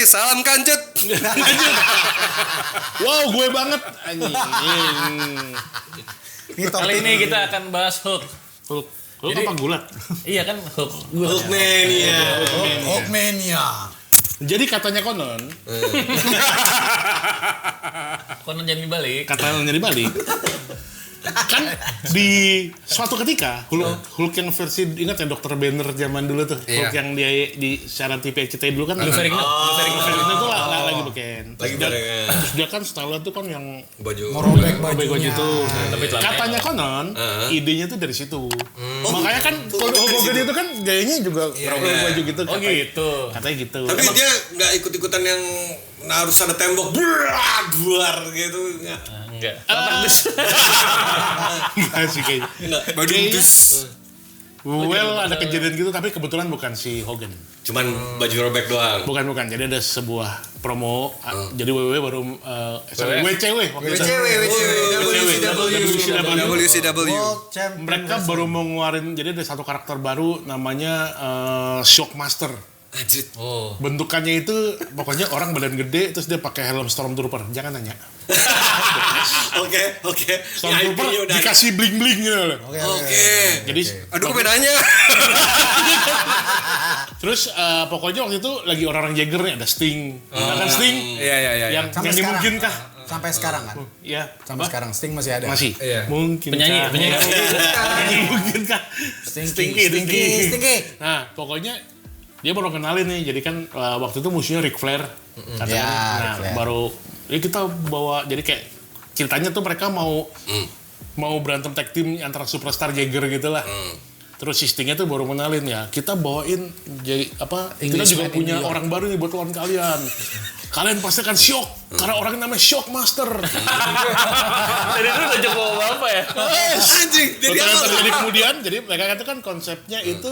salam kancut. Wow, gue banget. Kali ini kita akan bahas Hulk. Hulk apa gulat? Iya kan Hulk. Hulkmania. Jadi katanya konon. Konon jadi balik. Katanya dibalik. Kan di suatu ketika Hulk yang versi ingat ya Dr. Banner zaman dulu tuh. Hulk yang dia di siaran TV RCTI dulu kan. Lu Ferrigno Itu lagi beken. Terus dia kan style tuh kan yang Merobek baju itu. Tapi Katanya konon idenya tuh dari situ. Makanya kan kalau Hogan itu kan gayanya juga baju gitu. Oh gitu. Katanya gitu. Tapi dia nggak ikut-ikutan yang harus ada tembok buar gitu. Enggak. Enggak sih kayaknya. Baju dus. Well, ada kejadian gitu tapi kebetulan bukan si Hogan. Cuman baju robek doang. Bukan. Jadi ada sebuah promo. Jadi WCW baru WCW waktu itu. WCW. Mereka baru mau ngeluarin jadi ada satu karakter baru namanya Shockmaster. Anjir. Oh. Bentukannya itu pokoknya orang badan gede terus dia pakai helm Stormtrooper. Jangan tanya. Oke. Stormtrooper dikasih bling-bling gitu loh. Oke. Jadi Aduh bedanya. terus pokoknya waktu itu lagi orang-orang Jagger nih ada Sting. Kan Sting? Iya. Yang Sampai dimungkinkah? Sampai sekarang kan? Iya. Sampai sekarang Sting masih ada. Masih? Iya. Mungkin. Penyanyi. Mungkinkah? Stinky. Nah, pokoknya dia baru kenalin nih. Jadi kan waktu itu musuhnya Ric Flair. Katanya. Nah, Ric Flair. baru kita bawa jadi kayak ceritanya tuh mereka mau berantem tag team antara superstar Jagger gitu lah. Terus si Stingnya tuh baru kenalin ya. Kita bawain jadi apa? Kita juga punya orang baru nih buat lawan kalian. Kalian pasti akan shock karena orang namanya Shockmaster. Jadi itu udah cukup apa ya? Anjing. Jadi kemudian jadi mereka kata kan konsepnya itu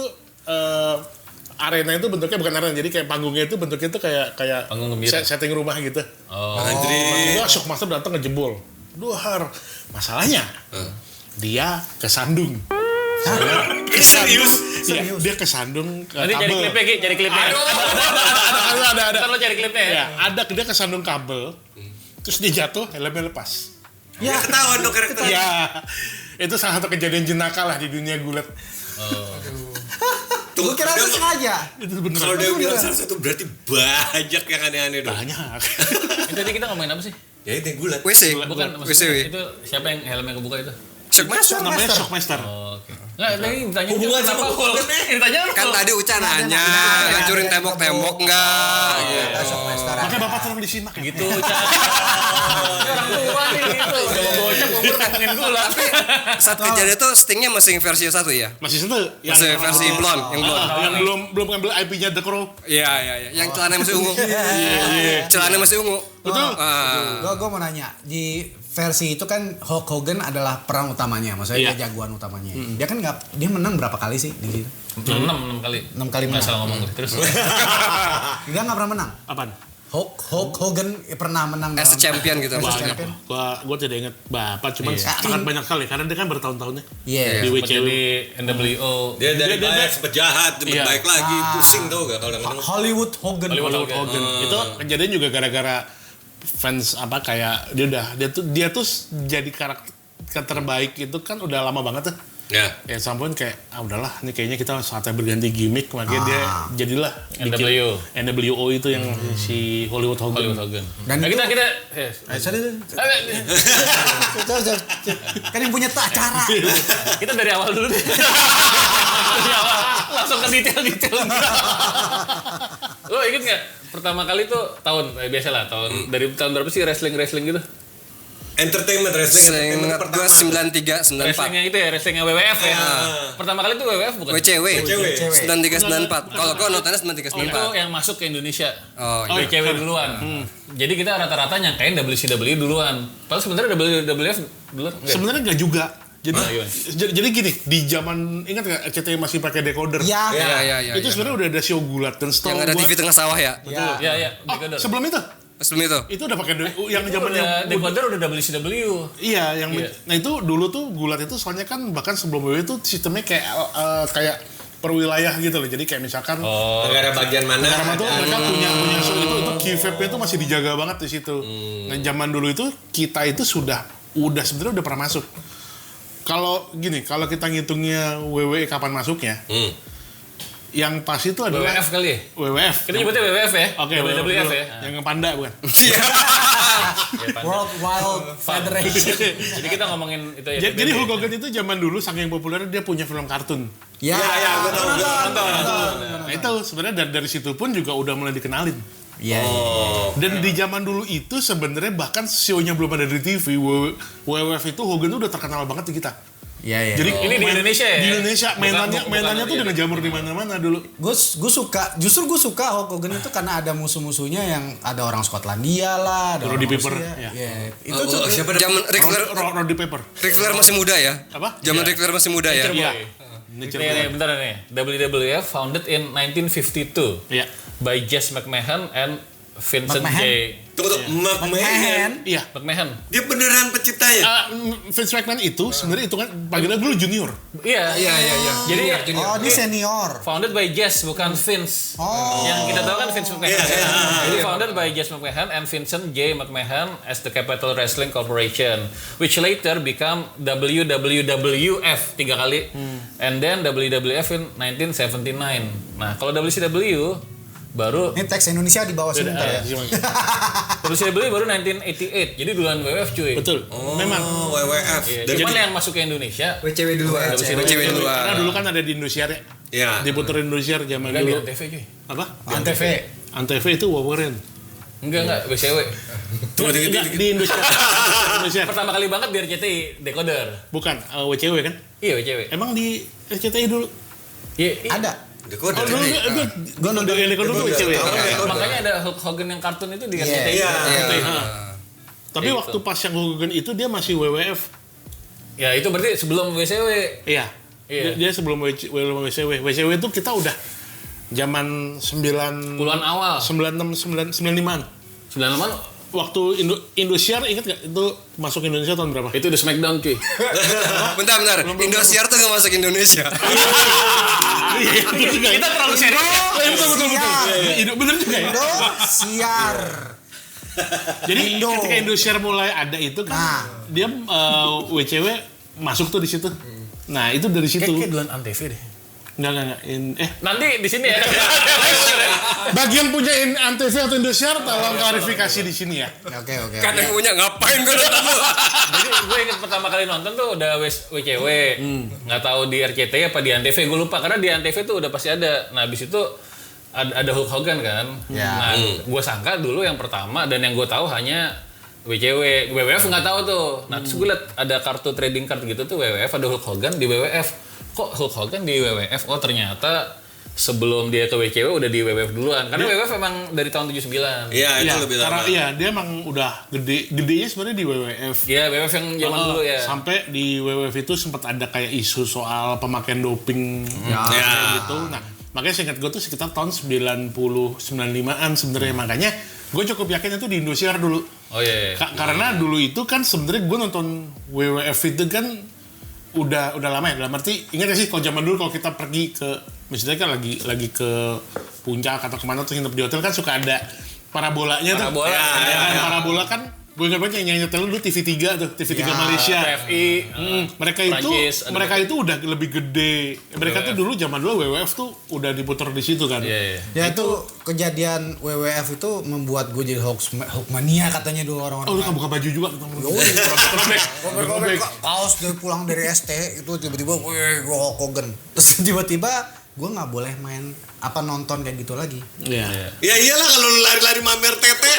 arena itu bentuknya bukan arena, jadi kayak panggungnya itu bentuknya itu kayak Panggung gembira. setting rumah gitu. Anjir. Wah, Shockmaster datang ngejebol. Duhar. Masalahnya dia kesandung. Serius. Iya, dia kesandung Nanti cari kabel. klipnya, Ki, cari klipnya. Ada. Ntar lo cari klipnya ya. Ya, ada dia kesandung kabel. Terus dia jatuh, helmnya lepas. Ya ketahuan dong karakternya. Ya, itu salah satu kejadian jenaka lah di dunia gulat. Gue kira itu sengaja. Itu beneran. Kalau dia bilang salah satu berarti banyak yang aneh-aneh dong. Banyak. Itu tadi kita ngomongin apa sih? Ya itu yang gulat. WC. Bukan, maksudnya WCW. itu siapa yang helmnya kebuka itu? Shockmaster. Namanya Shockmaster. Oh, oke. Nggak, tadi ditanya Hubungan sama kenapa Hulk? Hulk? Ditanya Kan tadi Uca nanya, ngancurin tembok-tembok enggak? Makanya Bapak sering disimak ya. gitu, Cak. Orang tua nih gitu. Udah bocah umur ngomongin gula. Saat kejadian itu Stingnya masih versi 1 ya? Masih satu Masih versi blonde, yang blonde. yang belum ngambil IP-nya The Crow. Iya. Yang celananya masih ungu. Celananya masih ungu. Betul. Gue mau nanya, di versi itu kan Hulk Hogan adalah peran utamanya, maksudnya dia jagoan utamanya. Dia kan dia menang berapa kali sih di situ? 6 kali. 6 kali Nggak menang. salah ngomong gue. Terus Dia nggak pernah menang. Apaan? Hulk Hogan pernah menang As a champion gitu. Banyak. maksudnya. Gua tidak ingat Bapak, cuman sangat banyak kali karena dia kan bertahun-tahunnya Iya. di sempat WCW. jadi NWO. Dia dari baik sempat jahat, Iya. baik lagi, pusing tau gak kalau kadang-kadang. Hollywood Hogan. Hollywood Hogan. Itu kejadian juga gara-gara fans apa kayak dia tuh jadi karakter terbaik itu kan udah lama banget tuh. Ya. Ya sampun kayak udahlah ini kayaknya kita saatnya berganti gimmick makanya dia jadilah NWO. NWO itu yang si Hollywood Hogan. Dan Nah, itu- kita kan yang punya acara. kita dari awal dulu deh. Dari awal langsung ke detail-detail. Lo inget nggak pertama kali tuh biasalah tahun dari tahun berapa sih wrestling gitu? Entertainment wrestling Seingat pertama. gua 93, 94. Wrestlingnya itu ya, wrestlingnya WWF ya. Pertama kali tuh WWF bukan? WCW. WCW. 93, 94. Kalau gua nontonnya 93, Itu 94. yang masuk ke Indonesia. Oh iya. WCW duluan. Jadi kita rata-rata nyangkain WCW duluan. Padahal sebenarnya WWF duluan. Enggak. Sebenarnya nggak juga. Jadi, gimana? jadi gini, di zaman ingat nggak RCTI masih pakai decoder? Ya. Iya. Itu sebenarnya udah ada show gulat dan setahu Yang ada gua- TV tengah sawah ya? Iya. Oh, sebelum itu Sebelum itu. udah pakai yang zamannya decoder udah WCW. iya yang Iya. nah itu dulu tuh gulat itu soalnya kan bahkan sebelum WWE itu sistemnya kayak per wilayah gitu loh. Jadi kayak misalkan Negara bagian mana? negara mana tuh mereka punya show itu key vape-nya tuh masih dijaga banget di situ. Nah, zaman dulu itu kita itu sebenarnya udah pernah masuk. Kalau kita ngitungnya WWE kapan masuknya? Yang pas itu adalah WWF kali ya? WWF. Kita nyebutnya WWF ya? Oke, WWF ya? Yang panda bukan? World Wild Federation. Jadi kita ngomongin itu ya. Jadi Hulk Hogan itu zaman dulu saking populer dia punya film kartun. Ya, gue tahu. Nah itu sebenarnya dari situ pun juga udah mulai dikenalin. Iya. Dan di zaman dulu itu sebenarnya bahkan show-nya belum ada di TV. WWF itu Hogan tuh udah terkenal banget di kita. Iya. Jadi Ini di Indonesia ya? Di Indonesia mainannya Bukan tuh dengan jamur di mana-mana dulu. Gue suka Hulk Hogan itu karena ada musuh-musuhnya yang ada orang Skotlandia lah, ada Roddy orang Piper, Rusia. ya. Iya. Itu tuh Siapa zaman Ric Flair? Roddy Piper. Ric Flair masih muda ya? Apa? Zaman Ric Flair masih muda ya? Iya. Nih, bentar nih. WWF founded in 1952 Iya. by Jess McMahon and Vincent McMahon? J. Tunggu, McMahon. Iya. McMahon. Dia beneran penciptanya? Vince McMahon itu sebenarnya itu kan panggilan dulu junior. Iya. Iya. Jadi dia senior. founded by Jess bukan Vince. Oh. Yang kita tahu kan Vince McMahon. Iya. Jadi founded by Jess McMahon and Vincent J. McMahon as the Capital Wrestling Corporation, which later become WWF 3 kali, and then WWF in 1979. Nah, kalau WCW baru Ini teks Indonesia di bawah sebentar ya. WCW baru 1988. Jadi duluan WWF cuy. Betul. Memang. WWF. Iya, cuman yang masuk ke Indonesia WCW duluan. WCW duluan. Karena dulu kan ada di Indosiar ya. Iya. Diputerin Indosiar zaman enggak di dulu. Antv cuy. Apa? Antv. Antv itu Waweren. Enggak WCW. Enggak, di Indosiar. Indosiar. Pertama kali banget di RCTI decoder. Bukan, WCW kan? Iya WCW. Emang di RCTI dulu? Iya. Ada. Dekoder. Oh, dulu gue nonton yang dekoder tuh WCW. Makanya ada Hulk Hogan yang kartun itu di Iya. RCTI. Iya. Tapi Itu. waktu pas yang Hogan itu dia masih WWF. Ya itu berarti sebelum WCW. Iya. Iya. Dia sebelum WCW. WCW itu kita udah zaman 10-an awal. 95-an. 96-an Waktu Indosiar ingat nggak itu masuk Indonesia tahun berapa? itu udah Smackdown cuy. Bentar. Indosiar tuh gak masuk Indonesia. Iya, betul juga. Kita terlalu serius. Betul. Bener juga ya. Siar. Jadi Indo. ketika Indosiar mulai ada itu kan dia WCW masuk tuh di situ. Nah, itu dari situ. Kayak duluan Antv deh. Enggak. Nanti di sini ya. Bagian punya Antv atau Indosiar tolong klarifikasi di sini ya. Oke. Kan yang punya ngapain gue nonton lu? Jadi gue inget pertama kali nonton tuh udah WCW. Nggak tahu di RCTI apa di Antv, gue lupa karena di Antv tuh udah pasti ada. Nah, habis itu ada Hulk Hogan kan. Ya. Nah, gue sangka dulu yang pertama dan yang gue tahu hanya WCW. WWF nggak tahu tuh. Nah, terus gue liat ada kartu trading card gitu tuh WWF, ada Hulk Hogan di WWF. Kok Hulk Hogan di WWF? Oh, ternyata sebelum dia ke WCW udah di WWF duluan. Karena WWF emang dari tahun 79. Iya, itu Iya, lebih karena lama. iya dia emang udah gedenya sebenarnya di WWF. Iya, WWF yang zaman dulu ya. Sampai di WWF itu sempat ada kayak isu soal pemakaian doping Ya. gitu. Nah, makanya seingat gue tuh sekitar tahun 95-an sebenarnya. Makanya gue cukup yakin itu di Indosiar dulu. Oh iya. Karena dulu itu kan sebenarnya gue nonton WWF itu kan udah lama ya. Dalam arti ingat gak sih kalau zaman dulu kalau kita pergi ke misalnya kan lagi ke puncak atau kemana tuh nginep di hotel kan suka ada parabolanya tuh. Parabola. Ya, kan parabola kan gue ingat banget yang nyetel dulu TV3 tuh, TV3 Malaysia. TFI. Mereka itu udah lebih gede. Mereka tuh dulu zaman dulu WWF tuh udah diputar di situ kan. Iya. Ya itu kejadian WWF itu membuat gue jadi Hulkmania katanya dulu orang-orang. Oh, lu kan buka baju juga ketemu. Robek kaos dari pulang dari ST itu tiba-tiba gue Hulk Hogan. Terus tiba-tiba gue nggak boleh main nonton kayak gitu lagi. Iya. Ya iyalah kalau lu lari-lari mamer tete.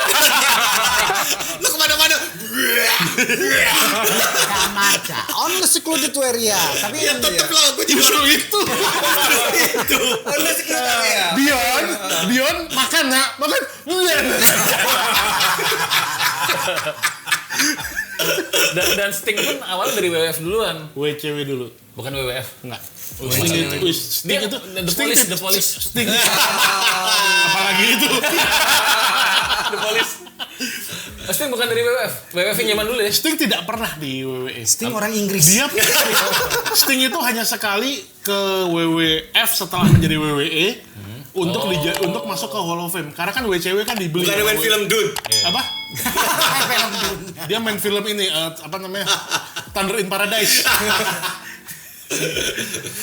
Lu kemana-mana. Gak maca. On the secluded area. Tapi Ya tetep lah, gue juga Justru itu. Dion makan ya, makan. Dan Sting pun awal dari WWF duluan, WCW dulu. bukan WWF. Enggak. Dia The Police. Sting. Apalagi itu. The Police. Sting bukan dari WWF. WWF yang zaman dulu ya. Sting tidak pernah di WWE. Sting orang Inggris. Dia Sting itu hanya sekali ke WWF setelah menjadi WWE untuk masuk ke Hall of Fame. Karena kan WCW kan dibeli. Bukan main film Dude. Apa? Dia main film ini apa namanya? Thunder in Paradise.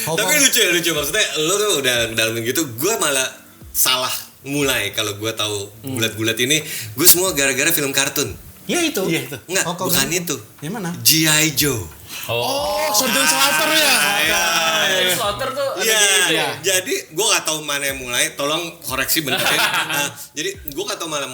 Tapi lucu maksudnya lo tuh udah dalamin gitu, gue malah salah mulai kalau gue tahu gulat-gulat ini, gue semua gara-gara film kartun. Ya itu. Iya itu. Enggak, bukan itu. Yang mana? G.I. Joe. Oh, Sergeant Slaughter ya. Slaughter tuh ada Iya, di itu ya. jadi gue gak tahu mana yang mulai, tolong koreksi bener ya. Nah, jadi gue gak tahu malah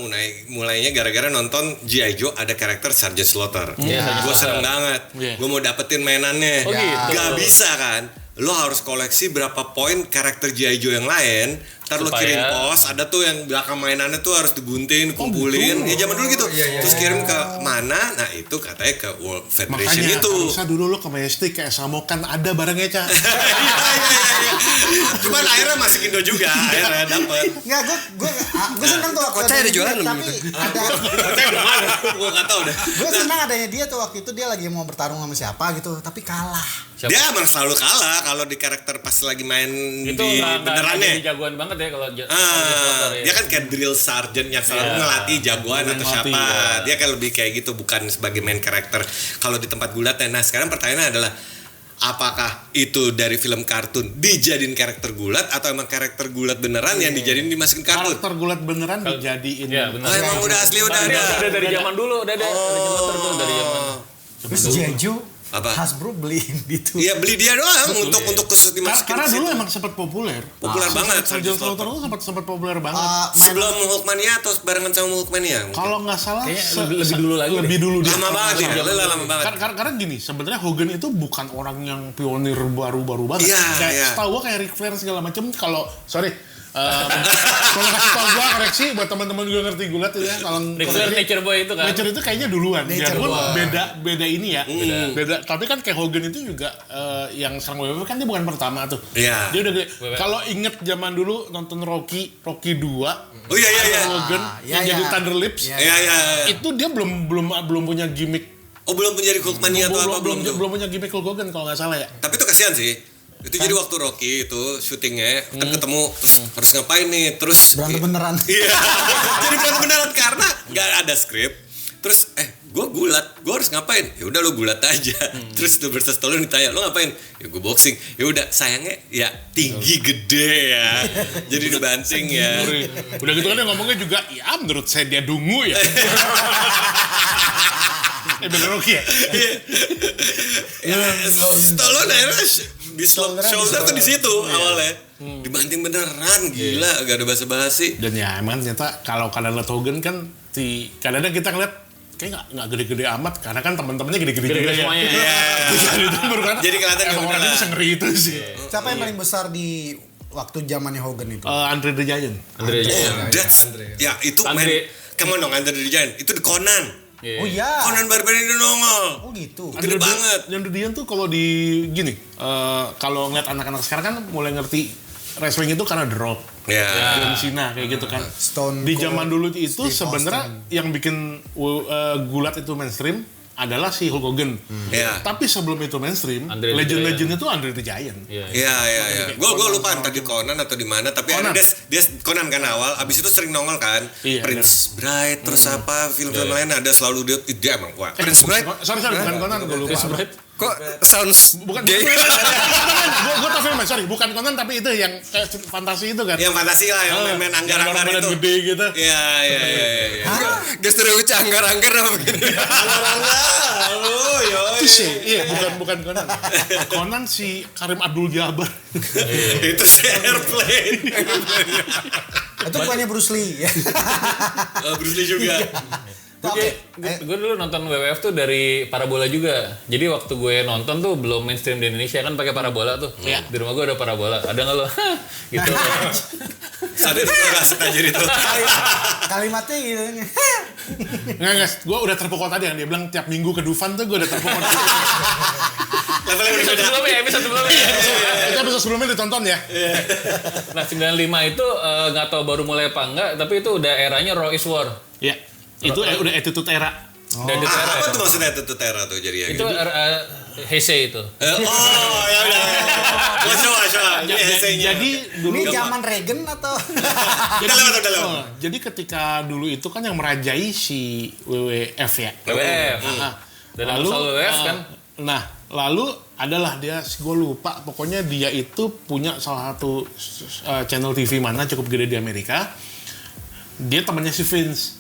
mulainya gara-gara nonton G.I. Joe ada karakter Sergeant Slaughter. Gue seneng banget, gue mau dapetin mainannya. Oh, gitu. Gak bisa kan, lo harus koleksi berapa poin karakter G.I. Joe yang lain. Ntar lo Supaya- kirim pos, ada tuh yang belakang mainannya tuh harus digunting, kumpulin. Ya zaman dulu gitu. Terus kirim ke mana? Nah itu katanya ke World Federation Makanya itu. harusnya dulu lo ke Majestic kayak Samokan ada barangnya, Ca. Iya. Cuman akhirnya masuk Indo juga, akhirnya dapet. Enggak, gue senang tuh waktu Kocai ada dia, jualan belum tapi gitu? ada Gue gak tau deh. gue senang adanya dia tuh waktu itu dia lagi mau bertarung sama siapa gitu, tapi kalah. Dia emang selalu kalah kalau di karakter pas lagi main Itu di nggak benerannya. jadi jagoan banget ya kalau Dia kan kayak drill sergeant yang selalu ngelatih jagoan atau ngelatih, siapa. Dia kan lebih kayak gitu, bukan sebagai main karakter kalau di tempat gulatnya. Nah sekarang pertanyaannya adalah, apakah itu dari film kartun dijadiin karakter gulat atau emang karakter gulat beneran yang dijadiin dimasukin kartun? Karakter gulat beneran dijadiin. Iya benar. Oh emang udah asli udah ada. Udah dari zaman dulu, udah ada Slaughter tuh dari zaman. Terus Jeju Apa? Hasbro beliin gitu. Iya beli dia doang untuk khusus dimasukin Karena ke dulu situ. emang sempat populer. Populer banget, Sergeant Sergeant Slaughter itu sempat populer banget. Sebelum Hulkmania atau barengan sama Hulkmania? Kalau nggak salah Kayaknya lebih dulu lagi Lebih dulu dia. Lama banget ya, lama banget. Karena gini, sebenarnya Hogan itu bukan orang yang pionir baru-baru banget. Iya, Kayak iya. setahu gua kayak Ric Flair segala macam. Kalau kalau kasih tau gua koreksi buat teman-teman gue ngerti gulat itu ya. Kalau Ric Flair Nature Boy itu kan. Nature itu kayaknya duluan. Nature Biarpun Boy. beda ini ya. Beda. Tapi kan kayak Hogan itu juga yang serang WWE kan dia bukan pertama tuh. Iya. Dia udah gede. Kalau inget zaman dulu nonton Rocky 2. Oh iya. Hogan yang iya. jadi Thunder Lips. Iya. Itu dia belum punya gimmick. Oh belum punya di Hulkmania atau apa belum tuh? Belum punya gimmick Hulk Hogan kalau nggak salah ya. Tapi itu kasihan sih. Itu jadi waktu Rocky itu syutingnya kan ketemu terus harus ngapain nih terus Berantem beneran. Iya. Jadi berantem beneran karena nggak ada skrip. Terus gue gulat, gue harus ngapain? Ya udah lo gulat aja. Terus Sylvester Stallone ditanya, lo ngapain? Ya gue boxing. Ya udah sayangnya ya tinggi gede ya. Jadi dibanting ya. Udah gitu kan dia ngomongnya juga, ya menurut saya dia dungu ya. Bener Rocky ya? Stallone akhirnya di shoulder tuh di situ awalnya. Dibanting beneran, gila, gak ada basa-basi. Dan ya emang ternyata kalau kalian lihat Hogan kan kadang-kadang kita ngeliat kayak nggak gede-gede amat karena kan teman-temannya gede-gede juga Gede-gede ya. semuanya. Itu baru kan Jadi kelihatan emang ya orang udah. itu sengeri itu sih. Siapa yang paling besar di waktu zamannya Hogan itu? Andre the Giant. Andre That's, ya itu Andre. come on dong, Andre the Giant. Itu di Conan. Oh iya. Conan Barbarian itu nongol. Oh gitu. Gede banget. Andre the Giant tuh kalau di gini, kalau ngeliat anak-anak sekarang kan mulai ngerti wrestling itu karena The Rock. Ya. John Cena kayak gitu kan. Stone Di Cold, zaman dulu itu Steve sebenarnya yang bikin gulat itu mainstream adalah si Hulk Hogan. Ya. Tapi sebelum itu mainstream, Andre the legend-legend itu Andre the Giant. Iya. Iya. Gue lupa entah di Conan atau di mana, tapi Conan. ada dia Conan kan awal, abis itu sering nongol kan. Iya, Prince Bride, terus apa film-film lain ada selalu dia emang kuat. Prince Bride? Sorry, bukan Conan, gue lupa. Chris Bright. Kok sounds Bukan, gay? gue tau filmnya, sorry, bukan Conan tapi itu yang kayak fantasi itu kan. Yang fantasi lah, yang main anggar-anggar yang itu. gede gitu. Iya. Gestur ucap anggar-anggar apa begini? Anggar-anggar, Itu sih, iya bukan Conan. Conan si Karim Abdul Jabbar. Itu si Airplane. Itu bukannya Bruce Lee. Bruce Lee juga. Gue dulu nonton WWF tuh dari parabola juga. Jadi waktu gue nonton tuh belum mainstream di Indonesia kan pakai parabola tuh. Iya. Di rumah gue ada parabola. Ada nggak lo? Gitu. Saat itu gue gak setajir itu. Kalimatnya gitu. Nggak, gue udah terpukul tadi yang dia bilang tiap minggu ke Dufan tuh gue udah terpukul. Levelnya udah beda. Episode sebelumnya. Itu episode sebelumnya ditonton ya. Nah 95 itu nggak tahu baru mulai apa enggak. Tapi itu udah eranya Raw is War. Iya. udah attitude era. Dan Apa tuh maksudnya itu Tera tuh jadinya? itu Heisei itu. Oh, ya udah. Gua coba. Ini esainya. Jadi dulu Ini zaman Reagan atau Udah lewat. jadi ketika dulu itu kan yang merajai si WWF ya. WWF. Nah, Dan asal WWF kan. Nah, lalu adalah dia, gue lupa, pokoknya dia itu punya salah satu channel TV mana cukup gede di Amerika. Dia temannya si Vince.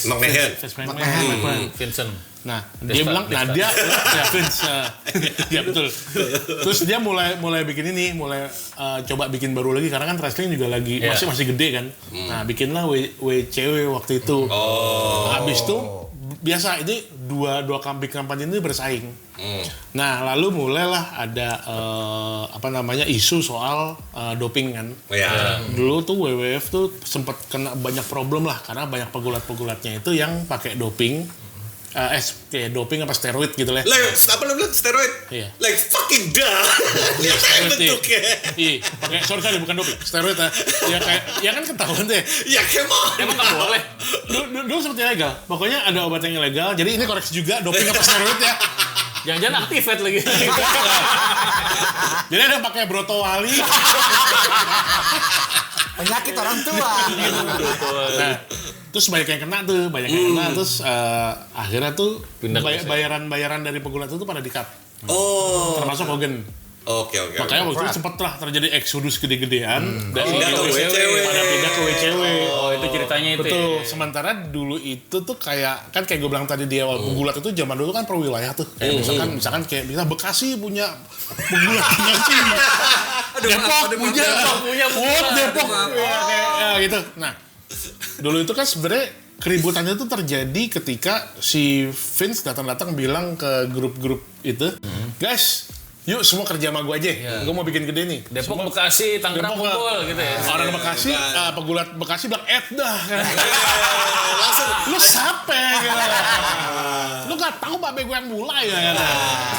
McMahon. Vincent. Nah, dia bilang, dia ya Vince, ya betul. Terus dia mulai bikin ini, coba bikin baru lagi karena kan wrestling juga lagi masih gede kan. Nah, bikinlah WCW waktu itu. Habis itu biasa ini dua kambing kampanye ini bersaing. Nah, lalu mulailah ada isu soal doping kan. Dulu tuh WWF tuh sempat kena banyak problem lah karena banyak pegulat-pegulatnya itu yang pakai doping. Kayak doping apa steroid gitu lah. Apa lu bilang steroid? Iya. Like fucking duh. Lihat kayak bentuknya. Iya, pakai sorry bukan doping, steroid ya. Ya kan ketahuan deh. Ya come on. Emang nggak boleh. Dulu seperti ilegal. Pokoknya ada obat yang ilegal. Jadi ini koreksi juga doping apa steroid ya. Jangan-jangan aktifat lagi. Jadi ada yang pakai broto wali. penyakit orang tua? Nah, terus banyak yang kena terus akhirnya tuh bayaran dari pegulat itu pada di-cut. Termasuk Hogan. Oke. Makanya waktu itu sempet lah terjadi eksodus gede-gedean dari Pindah ke WCW. pada pindah ke WCW. Oh, itu ceritanya itu. Betul. Ya. Sementara dulu itu tuh kayak gue bilang tadi di awal, pegulat itu zaman dulu kan per wilayah tuh. Kayak misalkan kayak bisa Bekasi punya pegulat sih. Depok punya Depok. Ya, gitu. Nah, dulu itu kan sebenarnya keributannya itu terjadi ketika si Vince datang bilang ke grup-grup itu, guys, yuk semua kerja sama gue aja. Gue mau bikin gede nih. Depok, Bekasi, Tangerang kumpul gitu ya. Orang Bekasi, pegulat Bekasi bilang dah kan. Langsung, lu siapa gitu. Lu gak tahu babe gue yang mulai ya.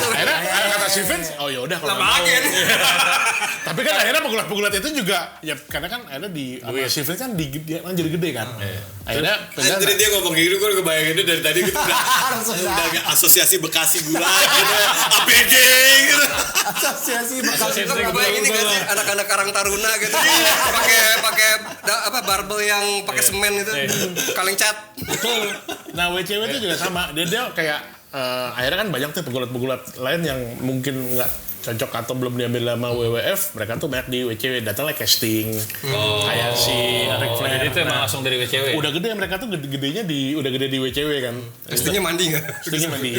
Akhirnya kata si Vince, oh yaudah kalau mau. Tapi kan akhirnya pegulat-pegulat itu juga, ya karena kan akhirnya si Vince kan jadi gede kan. Akhirnya jadi dia ngomong gitu, gue kebayangin dari tadi gitu udah asosiasi Bekasi gula gitu, APG gitu. Asosiasi Bekasi. Lo kebayang ini gak sih anak-anak Karang Taruna gitu pakai barbel yang pakai semen itu kaleng cat. Betul. Nah, WCW itu juga sama. Dia kayak akhirnya kan banyak tuh pegulat-pegulat lain yang mungkin nggak cocok atau belum diambil sama WWF, mereka tuh banyak di WCW, datangnya casting. Kayak si Ric Flair. Jadi itu emang langsung dari WCW. Udah gede mereka tuh gede di WCW kan. Castingnya mandi nggak? Castingnya mandi.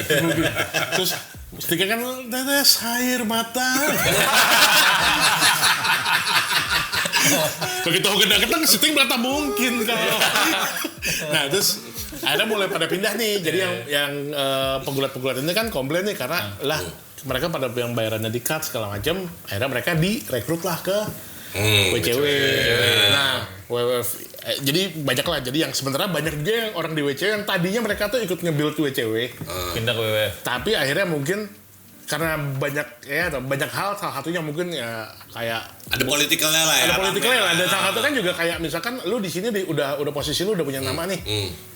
Terus stiker kan tetes air mata. Begitu Hogan datang, syuting berata mungkin kalau. Nah, terus akhirnya mulai pada pindah nih. Jadi yang pegulat-pegulat ini kan komplain nih karena mereka pada yang bayarannya di-cut segala macam. Akhirnya mereka direkrut lah ke WCW. Nah, WWF. Jadi banyak lah. Jadi yang sementara banyak juga yang orang di WCW yang tadinya mereka tuh ikut nge-build WCW. Pindah ke WWF. Tapi akhirnya mungkin karena banyak hal, salah satunya mungkin ya kayak ada politikalnya lah ya. Ada politikalnya lah. Dan salah satu kan juga kayak misalkan lu di sini udah posisi lu udah punya nama nih.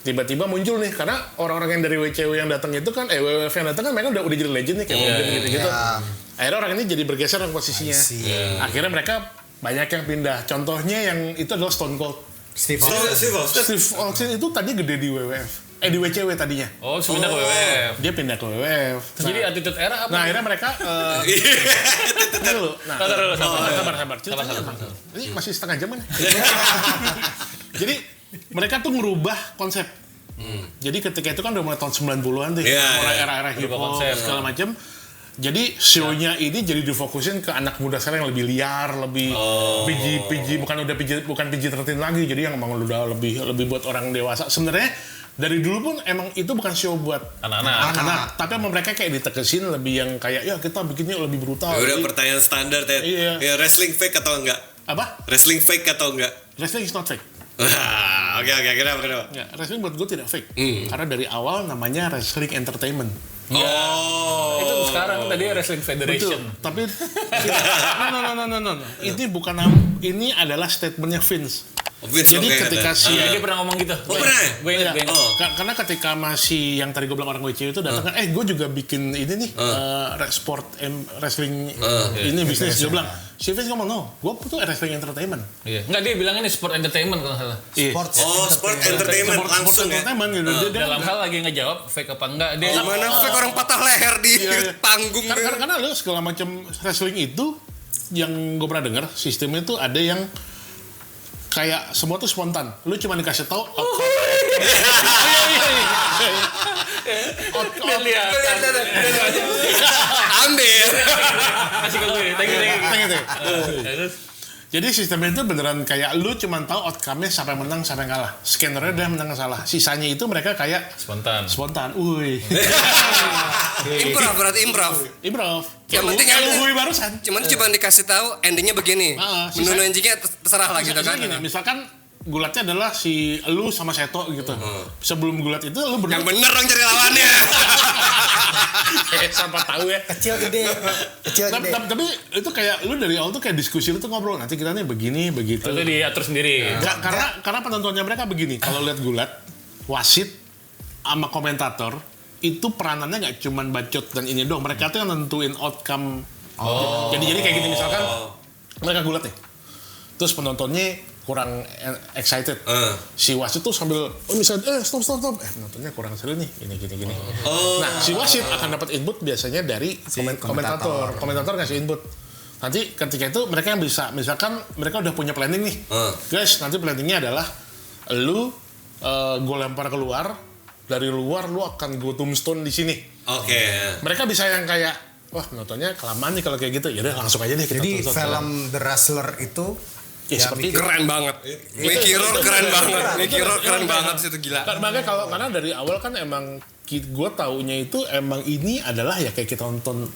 Tiba-tiba muncul nih karena orang-orang yang dari WCW yang datang itu kan WWF yang datang kan mereka udah jadi legend nih kayak gitu-gitu. Akhirnya orang ini jadi bergeser posisinya. Akhirnya mereka banyak yang pindah. Contohnya yang itu adalah Stone Cold. Steve Austin itu tadi gede di WWF. Di WCW tadinya. Oh, pindah ke WWF. Dia pindah ke WWF. Jadi attitude era apa? Nah, akhirnya mereka sabar. Ini masih setengah jam kan? Jadi mereka tuh ngerubah konsep. Jadi ketika itu kan udah mulai tahun 90-an tuh. Mulai era-era hip hop segala macam. Jadi show-nya ini jadi difokusin ke anak muda sekarang yang lebih liar, lebih PG, bukan PG-13 lagi. Jadi yang emang udah lebih buat orang dewasa. Sebenarnya dari dulu pun emang itu bukan show buat anak-anak, tapi emang mereka kayak ditekesin lebih yang kayak ya kita bikinnya lebih brutal. Udah pertanyaan standar Ted. Ya, wrestling fake atau enggak? Apa? Wrestling fake atau enggak? Wrestling is not fake. Oke, kenapa? Ya, wrestling buat gue tidak fake. Karena dari awal namanya wrestling entertainment. Itu sekarang tadi Wrestling Federation. Betul, tapi no. Ini adalah statementnya Vince. Vince Jadi oke, ketika kata. si Dia pernah ngomong gitu. Oh, pernah ya? Gue ingat, gue ingat. Oh. Karena ketika masih yang tadi gue bilang orang WC itu datang kan, gue juga bikin ini nih sport wrestling ini bisnis. Dia bilang, si Vince ngomong, no, gue tuh wrestling entertainment. Iya. Enggak, dia bilang ini sport entertainment kalau nggak salah. Sports. Oh, sport entertainment langsung ya. Entertainment gitu. Dalam hal lagi ngejawab fake apa enggak, dia Gimana fake orang patah leher di Iya. panggung. Karena lu segala macam wrestling itu yang gue pernah dengar sistemnya itu ada yang kayak semua tuh spontan. Lu cuma dikasih tahu. lihat. Ambil. Kasih ke gue. Thank you. Terus Jadi sistemnya itu beneran kayak lu cuma tahu outcome-nya siapa yang menang, siapa yang kalah. Scannernya udah menang salah. Sisanya itu mereka kayak spontan. Wih. Improv berarti improv. Improv. Yang penting kayak ada- lu hui barusan. Cuma dikasih tahu endingnya begini. Menu endingnya terserah lah gitu kan. Gini, misalkan gulatnya adalah si lu sama Seto gitu. Sebelum gulat itu lu berdua Yang bener dong cari lawannya. siapa tahu ya. Kecil gede. Tapi itu kayak lu dari awal tuh kayak diskusi lu tuh ngobrol nanti kita nih begini begitu. itu diatur sendiri. Karena penontonnya mereka begini. Kalau lihat gulat, wasit sama komentator itu peranannya nggak cuman bacot dan ini doang. Mereka tuh yang nentuin outcome. Jadi kayak gini misalkan mereka gulat nih. Terus penontonnya kurang excited. Si wasit tuh sambil misalnya stop. Penontonnya kurang seru nih. Gini. Nah, si wasit akan dapat input biasanya dari komentator. Komentator ngasih input. Nanti ketika itu mereka yang bisa, misalkan mereka udah punya planning nih. Guys, nanti planningnya adalah lu gue lempar keluar, dari luar lu akan go tombstone di sini. Oke. Mereka bisa yang kayak wah nontonnya kelamaan nih kalau kayak gitu. Ya udah langsung aja deh kita Jadi tonton. film The Wrestler itu Ya, seperti itu. Keren banget. Mickey Rourke keren banget situ gila. Makanya karena dari awal kan emang gue taunya itu emang ini adalah ya kayak kita nonton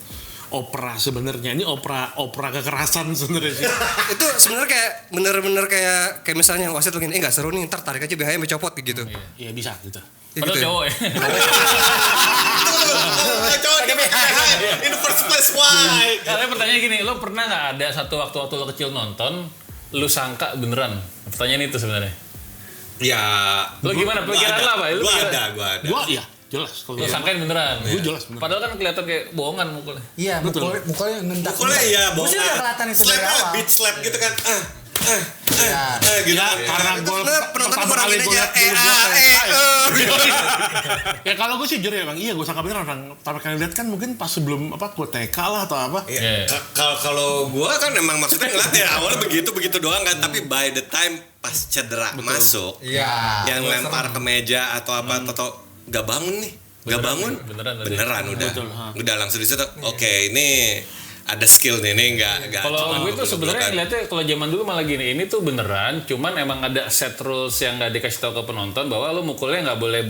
opera sebenarnya. Ini opera kekerasan sebenarnya sih. Itu sebenarnya kayak bener-bener kayak misalnya wasit lagi nggak seru nih, ntar tarik aja BH yang copot gitu. Iya bisa gitu. Padahal Gitu ya. cowok ya. Cowok in the first place why? Kalian pertanyaan gini, lo pernah nggak ada satu waktu lo kecil nonton, lu sangka beneran? Pertanyaan itu sebenarnya. Ya. Lo gimana? Pikiran lo apa? Gua ada. Gua iya jelas kalau Lo sangkain beneran. Gue jelas bener. Padahal kan kelihatan kayak bohongan mukulnya. Iya, mukulnya ngendak. Pokoknya ya, Gue sih udah kelihatan itu dari slap awal. beat slap gitu kan. Ya. Gitu. Ya, karena Itu gue sebenarnya penonton kurangin aja ya kalau gue sih jujur ya bang, iya gue sangka bener orang pertama kali lihat kan mungkin pas sebelum gue TK lah atau apa. Iya. Kalau gua kan emang maksudnya ngeliat ya awalnya begitu doang kan, tapi by the time pas cedera masuk, Iya. yang lempar ke meja atau apa atau nggak bangun nih, nggak bangun, beneran udah, Betul, udah langsung di situ. Oke, ini ada skill nih, ini nggak. Kalau cuma gue tuh sebenarnya blok-blokan. ngeliatnya kalau zaman dulu malah gini, ini tuh beneran, cuman emang ada set rules yang nggak dikasih tahu ke penonton bahwa lo mukulnya nggak boleh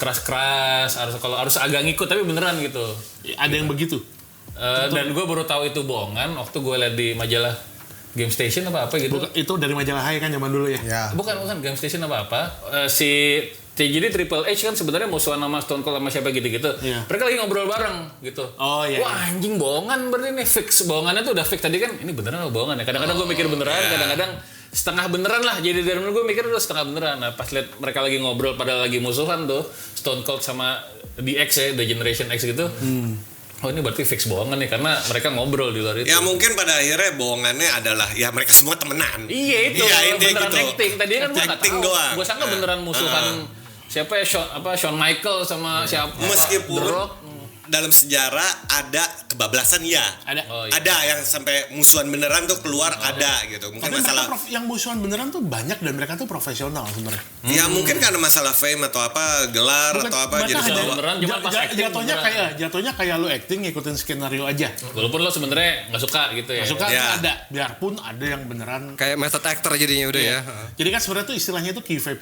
keras-keras, harus agak ngikut tapi beneran gitu. Ada yang begitu. Dan gue baru tahu itu bohongan waktu gue liat di majalah Game Station apa gitu. Itu dari majalah Hai kan zaman dulu ya. Ya. Bukan Game Station apa. Jadi Triple H kan sebenarnya musuhan sama Stone Cold sama siapa gitu-gitu. Iya. Mereka lagi ngobrol bareng gitu. Oh, iya. Wah anjing bohongan berarti nih fix. Bohongannya tuh udah fix tadi kan. Ini beneran atau bohongan ya? Kadang-kadang gue mikir beneran, kadang-kadang setengah beneran lah. Jadi dari gue mikir udah setengah beneran. Nah pas liat mereka lagi ngobrol pada lagi musuhan tuh Stone Cold sama DX ya, The Generation X gitu. Oh ini berarti fix bohongan nih karena mereka ngobrol di luar itu. Ya mungkin pada akhirnya bohongannya adalah ya mereka semua temenan. Iya itu, Iya, intinya beneran gitu. acting. Tadi kan gue nggak Acting tahu. doang. Gue sangka beneran musuhan siapa ya Shawn Michael sama siapa? Meskipun The Rock. dalam sejarah ada kebablasan ya. Ada. Oh, iya. Ada yang sampai musuhan beneran tuh keluar ada gitu. Mungkin Tapi masalah mereka yang musuhan beneran tuh banyak dan mereka tuh profesional sebenarnya. ya mungkin karena masalah fame atau apa, gelar Bukan, atau apa mereka jadi hanya- kebawa. beneran, cuma pas acting jatuhnya kayak lu acting ngikutin skenario aja. Walaupun lo sebenarnya nggak suka gitu ya. Nggak suka Ya. tuh ada, biarpun ada yang beneran. Kayak method actor jadinya udah ya. Jadi kan sebenarnya tuh istilahnya itu keyfabe.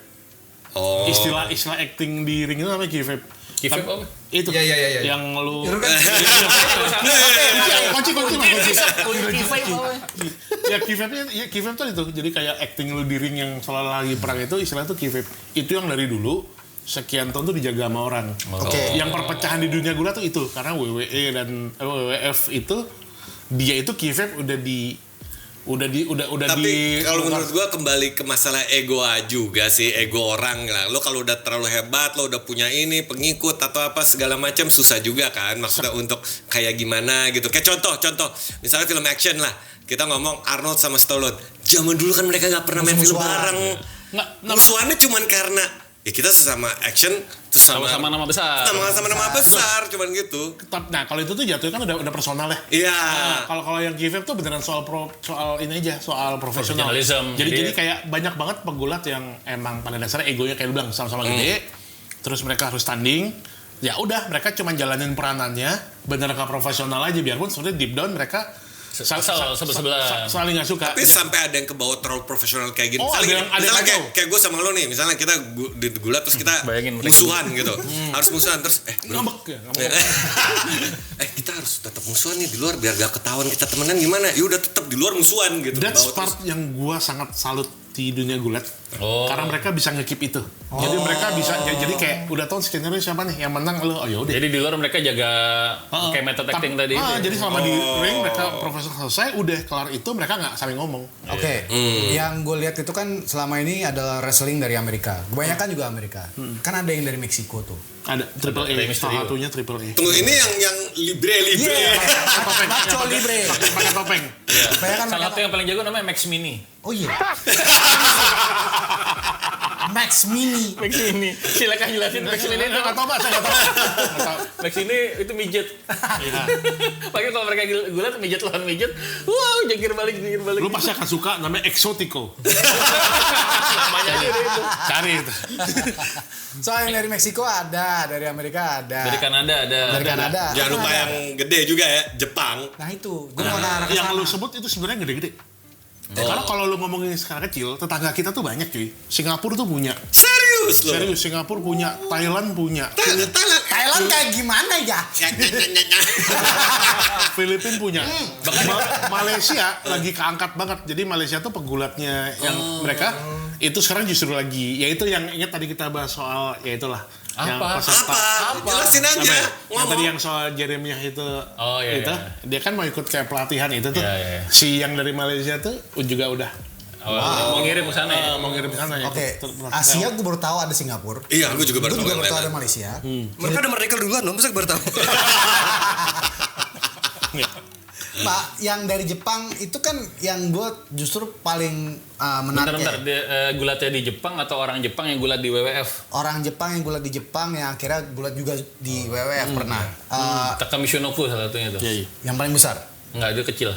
Oh. Istilah acting di ring itu namanya keyfabe. Keyfabe apa? Itu Iya. yang lu kunci. Ya keyfabe tuh itu. Jadi kayak acting lu di ring yang selalu lagi perang itu istilahnya tuh keyfabe. Itu yang dari dulu sekian tahun tuh dijaga sama orang. Oke. Yang perpecahan di dunia gulat tuh itu karena WWE dan WWF itu dia itu keyfabe Tapi kalau menurut gua kembali ke masalah ego juga sih, ego orang lah. Lo kalau udah terlalu hebat, lo udah punya ini pengikut atau apa segala macam susah juga kan. Maksudnya untuk kayak gimana gitu. Kayak contoh, misalnya film action lah. Kita ngomong Arnold sama Stallone. Zaman dulu kan mereka nggak pernah main film bareng. Musuhannya cuman karena ya kita sesama action, terus Sama-sama nama besar. Sama nama besar, cuman gitu. Nah kalau itu tuh jatuhnya kan udah personal ya. Iya. Nah, kalau yang GVF tuh beneran soal ini aja, soal profesional. Profesionalism. Jadi kayak banyak banget pegulat yang emang pada dasarnya egonya kayak lu bilang sama-sama gede. Terus mereka harus tanding. Ya udah mereka cuma jalanin peranannya bener ke profesional aja, biarpun sebenarnya deep down mereka saling nggak suka. Tapi sampai ada yang kebawa terlalu profesional kayak gini. Oh, misalnya ada kayak gue sama lo nih, misalnya kita di gulat terus kita Bayangin musuhan gitu. Harus musuhan terus Ngambek ya, kita harus tetap musuhan nih di luar biar gak ketahuan kita temenan gimana. Ya udah tetap di luar musuhan gitu. That's Bawa part terus. yang gua sangat salut di dunia gulat. Oh. Karena mereka bisa nge-keep itu. Jadi mereka bisa jadi kayak udah tahu skenario siapa nih yang menang, lo oh yaudah. Jadi di luar mereka jaga kayak method acting tadi. Jadi selama di ring mereka profesional selesai, udah kelar itu mereka nggak saling ngomong. Oke, yang gue lihat itu kan selama ini adalah wrestling dari Amerika. Kebanyakan juga Amerika. Kan ada yang dari Meksiko tuh. Ada Triple A, salah satunya Triple A. Tunggu ini yang libre. Nacho Libre. Pakai topeng. Kebanyakan Salah mereka- satu yang paling jago namanya Max Mini. Oh iya. Max Mini. Max Mini. Silakan jelasin Max Mini itu. Nggak tahu Pak, saya nggak tahu. Max ini itu mijet. Pakai kalau mereka gulat mijet lawan mijet. Wow, jengkir balik. Lu pasti akan suka namanya Exotico. Namanya aja itu. Cari itu. Soalnya dari Meksiko ada, dari Amerika ada. Dari Kanada ada. Dari Kanada. Jangan lupa yang gede juga ya, Jepang. Nah itu, gue mau ngarah ke Yang sana. lu sebut itu sebenarnya gede-gede. Karena kalau lu ngomongin skala kecil, tetangga kita tuh banyak cuy. Singapura tuh punya. Serius loh. Serius, Singapura punya, Thailand punya, Thailand kayak gimana ya? Filipina punya. Malaysia lagi keangkat banget. Jadi Malaysia tuh pegulatnya yang mereka itu sekarang justru lagi, yaitu yang ingat tadi kita bahas soal ya itulah. Yang Apa? peserta. Jelasin aja. Apa ya? Yang Ngomong. tadi yang soal Jeremiah itu, Oh, iya, itu iya. dia kan mau ikut kayak pelatihan itu tuh. Iya, iya. Si yang dari Malaysia tuh juga udah Mau ngirim ke sana ya. mau ngirim ke sana ya. Oke, Asia gue baru tahu ada Singapura. Iya, gue juga baru Gue tahu juga yang baru tahu lain. ada Malaysia. Mereka udah merdeka duluan loh, masa gue baru tahu. Pak, yang dari Jepang itu kan yang gue justru paling menarik. Bentar, gulatnya di Jepang atau orang Jepang yang gulat di WWF? Orang Jepang yang gulat di Jepang yang akhirnya gulat juga di WWF pernah. Takami Shinobu salah satunya itu. Iya, iya. Yang paling besar. Enggak, dia kecil.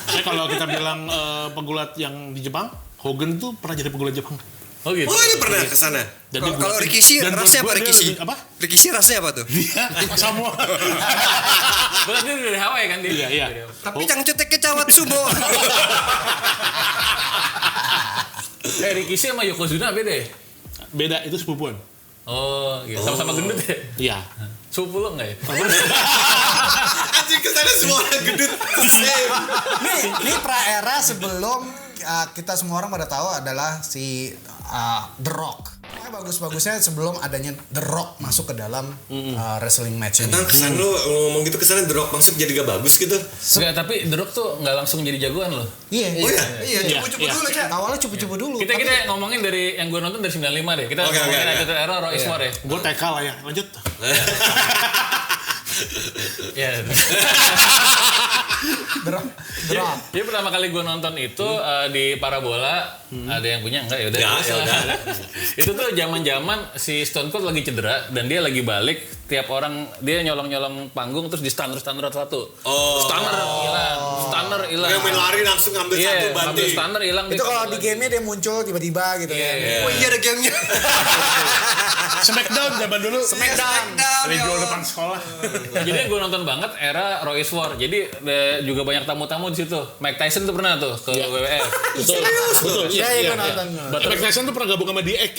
Jadi kalau kita bilang pegulat yang di Jepang, Hogan tuh pernah jadi pegulat Jepang. Oh gitu. Oh, ini pernah ke sana. Dan Kalau Rikishi, dan rasanya apa buat gua dia Rikishi? lebih- apa? Rikishi rasanya apa tuh? Semua. Gulat dia dari Hawaii kan dia. Iya, iya. Tapi cangcutek kecawat sumo. Rikishi sama Yokozuna beda ya? Beda, itu sepupuan. Oh, gitu. Sama-sama gendut ya? Iya. Sepupu lo enggak ya? Anjing ke sana semua orang gendut. Nih pra era sebelum kita semua orang pada tahu adalah si The Rock. Bagus-bagusnya sebelum adanya The Rock masuk ke dalam wrestling match ini. Tentang kesan lu ngomong gitu kesannya The Rock masuk jadi gak bagus gitu. Enggak, tapi The Rock tuh enggak langsung jadi jagoan loh. Iya. Oh iya. Iya, cupu-cupu dulu aja. Awalnya cupu-cupu dulu. Kita ngomongin dari yang gue nonton dari 95 deh. Kita Oke, ngomongin oke. Attitude Era, Roy Ismore ya. Gue TK lah ya. Lanjut. Iya. The Rock. The Rock. Jadi pertama kali gue nonton itu di Parabola, ada yang punya enggak ya udah. Ya udah. Itu tuh zaman-zaman si Stone Cold lagi cedera dan dia lagi balik, tiap orang dia nyolong-nyolong panggung terus di stunner satu. Oh. Stunner hilang. Yang main lari langsung ngambil Iya, satu ngambil banting. stunner hilang. Itu kalau di game-nya dia muncul tiba-tiba gitu ya. Iya. Oh iya ada gamenya. Smackdown zaman dulu. Smackdown. Dari ya jual Allah. depan sekolah. Jadi gue nonton banget era Roy Ismore. Jadi juga banyak tamu-tamu di situ. Mike Tyson tuh pernah tuh ke WWF. Betul. Betul. Iya, iya, gue nonton. Mike Tyson tuh pernah gabung sama DX.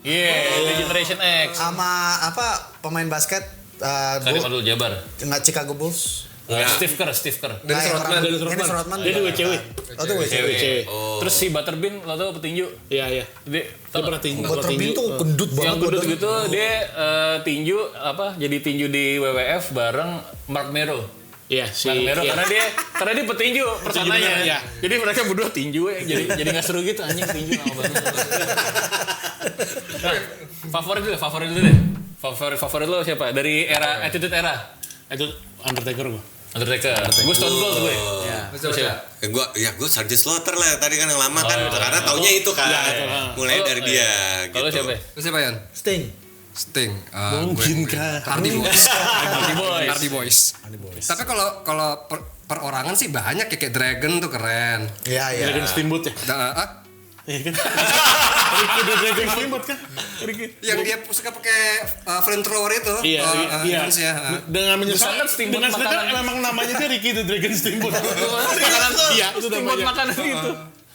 Iya, di Generation X. Sama apa pemain basket Karim Abdul Jabbar. nggak Chicago Bulls. Steve Kerr. Dennis Rodman. Dennis Rodman. Dia di WCW. Oh tuh Cewek. Cewek. Terus si Butterbean lo tau petinju. Iya, iya. Dia Dia pernah tinju. Butterbean tuh gendut banget. yang gendut gitu dia tinju jadi tinju di WWF bareng Mark Mero. Iya Barbero iya. karena dia petinju personanya. Iya. Jadi mereka berdua tinju ya. Jadi enggak seru gitu anjing tinju lama banget. Nah, favorit dulu deh. Favorit lo siapa? Dari era Attitude Era. Itu Undertaker gua. Undertaker. Gue Stone Cold gue. Ya. Lu siapa? Gue Sergeant Slaughter lah tadi kan yang lama kan karena taunya itu kan. Mulai Kalau- dari dia Kalau gitu. siapa? Lu siapa Yan? Sting. Sting. Mungkinkah? Hardy Boys. Hardy Boys. Hardy Boys. Tapi kalau perorangan sih banyak ya, kayak Dragon tuh keren. Iya, iya. Dragon Steamboat ya? Iya kan? Ricky the Dragon Steamboat kan? Ricky. Yang dia suka pakai flamethrower itu. Iya, iya. Evans ya. Dengan menyesal Misalkan Steamboat dengan sedekah makanan. memang namanya dia Ricky the Dragon Steamboat. Iya, itu Steamboat namanya. makanan itu.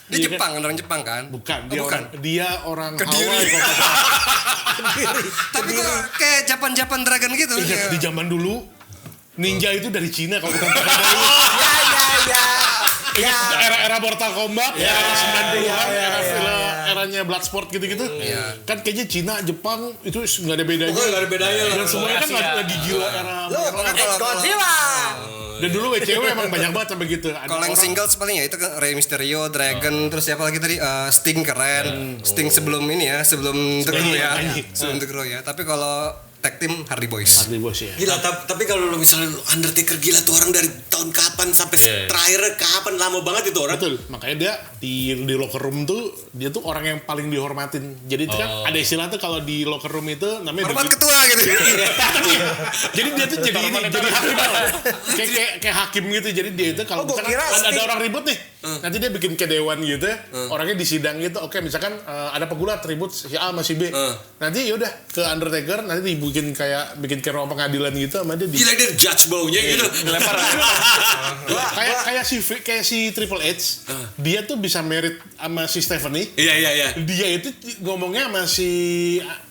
Dia Jepang, orang Jepang kan? Bukan, Oh, dia orang Kediri. Hawaii kok nggak salah. Tapi kok kayak Japan Dragon gitu. Iya, di zaman dulu ninja itu dari Cina kalau kita Ingat era-era Mortal Kombat, era 90-an, eranya Bloodsport gitu-gitu. Kan kayaknya Cina, Jepang itu nggak ada bedanya. Nggak ada bedanya lah. Dan semuanya kan lagi gila era. Godzilla. Dan dulu WCW emang banyak banget sampai gitu. Ada Kalau yang orang- singles paling ya itu kan Rey Mysterio, Dragon, terus siapa lagi tadi Sting keren. Sting sebelum ini ya, sebelum The Crew ya. anjing. Sebelum The Crew ya. Tapi kalau tag team Hardy Boys. Hardy Boys ya. Gila, tapi kalau lu misalnya lu Undertaker gila tuh orang dari tahun kapan sampai Iya. terakhir kapan, lama banget itu orang. Betul, makanya dia di locker room tuh dia tuh orang yang paling dihormatin. Jadi itu kan ada istilah tuh kalau di locker room itu namanya Hormat ketua gitu. jadi dia tuh jadi hakim lah. kayak hakim gitu. Jadi dia itu kalau gua misalkan kira ada Sting. orang ribut nih, nanti dia bikin kayak dewan gitu. Orangnya di sidang gitu. Oke, misalkan ada pegulat ribut si A sama si B. Nanti yaudah ke Undertaker nanti dibikin kayak ruang pengadilan gitu sama dia di Gila dia judge baunya gitu. Dilempar. kayak si Triple H. Dia tuh bisa merit sama si Stephanie. Iya. Dia itu ngomongnya sama si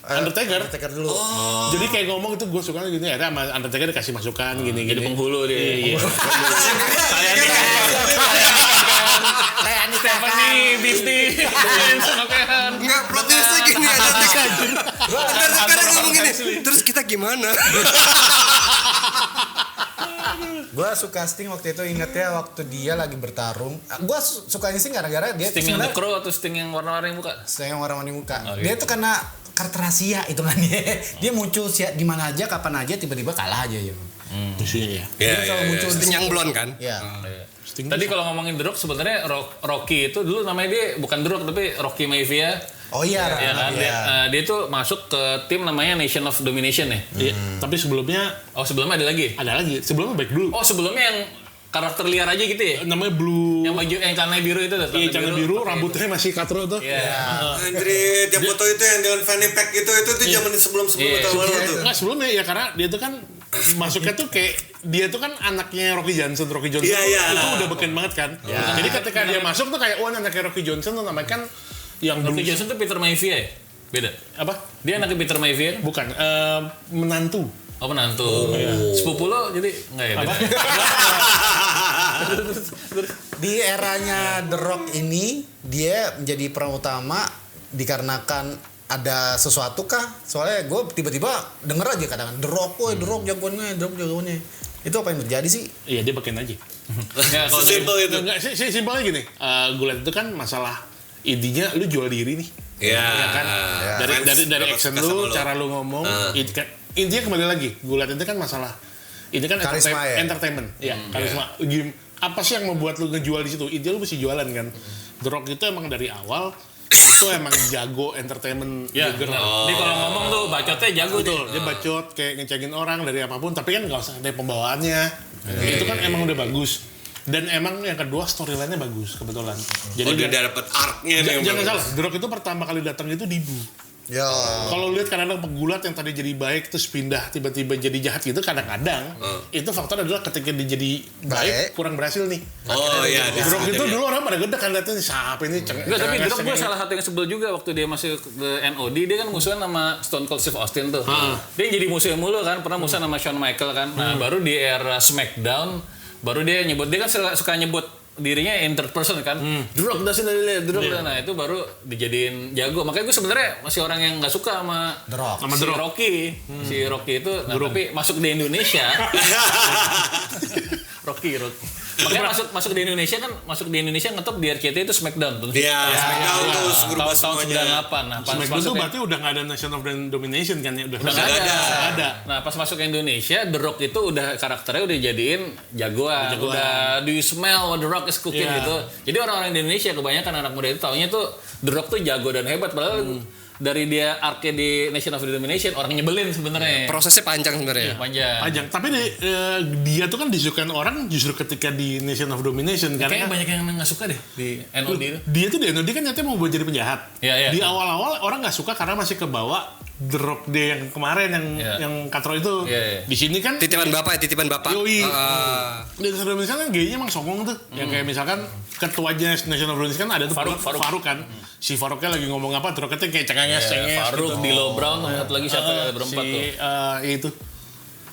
Undertaker. Undertaker dulu. Jadi kayak ngomong itu gue suka gini ya, sama Undertaker dikasih masukan gini. Jadi penghulu dia. Iya. Saya nih. Kayak Anita Stephanie, Bifty, Sonokehan. Enggak, protesnya gini aja. Kadang ngomong gini, terus kita gimana? Gue suka Sting waktu itu, ingetnya waktu dia lagi bertarung. Gue suka Sting gara-gara dia Sting yang The sebenarnya Crow atau Sting yang warna-warni muka? Sting yang warna-warni muka. Oh, Dia gitu. tuh karena karakter rahasia hitungannya. Dia muncul di mana aja, kapan aja, tiba-tiba kalah aja ya. Isunya ya. Iya. Dia selalu muncul Sting yang blonde kan? Ya. Tadi kalau ngomongin The Rock sebenarnya Rocky itu dulu namanya dia bukan The Rock tapi Rocky Maivia. Oh iya, Ya kan? Dia tuh masuk ke tim namanya Nation of Domination ya. Iya. Tapi sebelumnya Oh sebelumnya ada lagi? ada lagi. Sebelumnya baik dulu. Oh sebelumnya yang karakter liar aja gitu ya? Namanya Blue. Yang baju yang celana biru itu tuh. Iya, celana biru, rambutnya masih katro tuh. Iya. Anjir, yang foto itu yang dengan fanny pack itu zaman sebelum Iya. tahun lalu tuh. Enggak sebelumnya ya karena dia tuh kan masuknya tuh kayak dia tuh kan anaknya Rocky Johnson Iya, tuh, iya. itu udah beken banget kan. Jadi ketika dia masuk tuh kayak anaknya Rocky Johnson tuh namanya kan yang Rocky dulu Johnson tuh Peter Maivia ya? Beda? apa? Dia anaknya Peter Maivia? Bukan menantu. Oh menantu. Sepupu lo jadi enggak ya? Beda. Di eranya The Rock ini dia menjadi peran utama dikarenakan ada sesuatu kah? Soalnya gue tiba-tiba denger aja kadang The Rock, The Rock jagoannya, The Rock jagoannya. Itu apa yang terjadi sih? Iya dia beken aja. Enggak kalau dari Sesimpel itu. Enggak sih simpelnya gini. Gue lihat itu kan masalah intinya lu jual diri nih. Iya. Ya kan? Dari Fans action suka sama lu, cara lu ngomong, intinya kembali lagi. Gue lihat itu kan masalah ini kan Karisma ya? entertainment. Iya, karisma. Game apa sih yang membuat lu ngejual di situ? Intinya lu mesti jualan kan. The Rock itu emang dari awal itu emang jago entertainment Ya, juga. dia kalau ngomong tuh bacotnya jago Betul, tuh. dia bacot kayak ngecengin orang dari apapun, tapi kan nggak usah dari pembawaannya. Itu kan emang udah bagus. Dan emang yang kedua storyline-nya bagus kebetulan. Jadi Oh, dia dapat arc-nya nih. yang jangan bagus. salah, The Rock itu pertama kali datang itu Dibu. Ya. Kalau lihat kadang-kadang pegulat yang tadi jadi baik terus pindah tiba-tiba jadi jahat gitu kadang-kadang itu faktor adalah ketika dia jadi baik kurang berhasil nih. Oh iya, The Rock itu dulu orang pada gede kan lihatnya siapa ini Enggak, tapi The Rock gue salah satu yang sebel juga waktu dia masih ke NOD, dia kan musuhan sama Stone Cold Steve Austin tuh. Dia jadi musuhnya mulu kan, pernah musuhan sama Shawn Michael kan. Nah, baru di era SmackDown, baru dia nyebut, dia kan suka nyebut dirinya in third person kan. The Rock dah sini, The Rock dah. Nah, itu baru dijadiin jago. Makanya gue sebenarnya masih orang yang nggak suka sama The Rock. si Rocky. Si Rocky itu, nah, tapi masuk di Indonesia. Rocky. Makanya masuk di Indonesia ngetop di RCTI itu Smackdown tuh. Iya, Smackdown tuh berubah tahun semuanya. 98. Nah, pas Smackdown tuh masuk berarti udah nggak ada Nation of Domination kan ya? udah nggak ada. ada. Nah, pas masuk ke Indonesia, The Rock itu udah karakternya udah jadiin jagoan. Udah do you smell what The Rock is cooking Iya. gitu. Jadi orang-orang di Indonesia kebanyakan anak muda itu taunya tuh The Rock tuh jago dan hebat padahal dari dia arke di Nation of Domination orang nyebelin sebenarnya. Prosesnya panjang sebenarnya. Panjang. Tapi dia tuh kan disukain orang justru ketika di Nation of Domination Kayaknya karena banyak yang nggak suka deh di NOD itu. dia tuh di NOD kan nyatanya mau jadi penjahat. Iya. Di awal-awal orang nggak suka karena masih kebawa The Rock dia yang kemarin yang katro itu. Iya. Di sini kan Titipan bapak. Yoi. Di Nation of Domination kan gayanya emang songong tuh. Yang kayak misalkan ketuanya Nation of Domination kan ada tuh Faruk kan. Si Faruknya lagi ngomong apa, The Rocknya kayak cengenges Faruk, gitu. Dilo Brown, satu lagi siapa ya berempat tuh. Itu.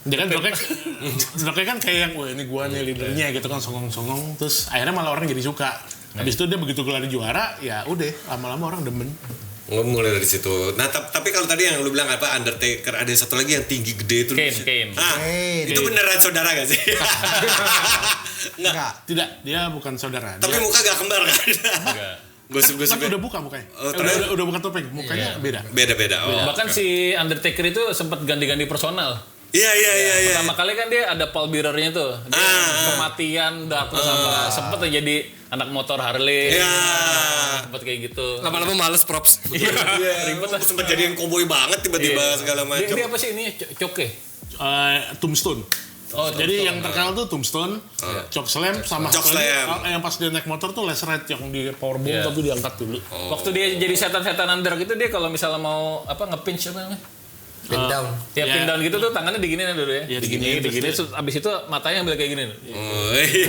Dia kan Droknya kan kayak yang, wah ini gua nih leadernya gitu kan, songong-songong. Terus akhirnya malah orang jadi suka. Habis itu dia begitu gelar juara, ya udah lama-lama orang demen. Mulai dari situ. Nah, tapi kalau tadi yang lu bilang apa Undertaker, ada satu lagi yang tinggi gede itu. Kane. Itu beneran saudara gak sih? Enggak. Tidak, dia bukan saudara. Tapi muka gak kembar kan? Enggak. Gosip-gosip Kan udah buka mukanya. Oh, ternyata- Udah buka topeng, mukanya beda. beda-beda. Oh. Bahkan si Undertaker itu sempat ganti-ganti personal. Iya. Pertama kali kan dia ada pallbearer-nya tuh. Dia kematian, darkness sama sempet jadi anak motor Harley. Iya. Sempet kayak gitu. Lama-lama males props. Ribet lah. Sempat jadiin cowboy banget tiba-tiba segala macam. Dia apa sih ini? Coke? Tombstone. Oh, Jadi yang terkenal tuh Tombstone, Choke Slam, sama Choke satu lagi, Slam. yang pas dia naik motor tuh Les Ride yang di powerbomb tapi diangkat dulu. Waktu dia jadi setan-setan underdog itu dia kalau misalnya mau apa namanya? Pin down. Tiap pin down gitu tuh tangannya diginiin dulu ya. Iya, diginiin, digini. Abis itu matanya ambil kayak gini. Oh, iya.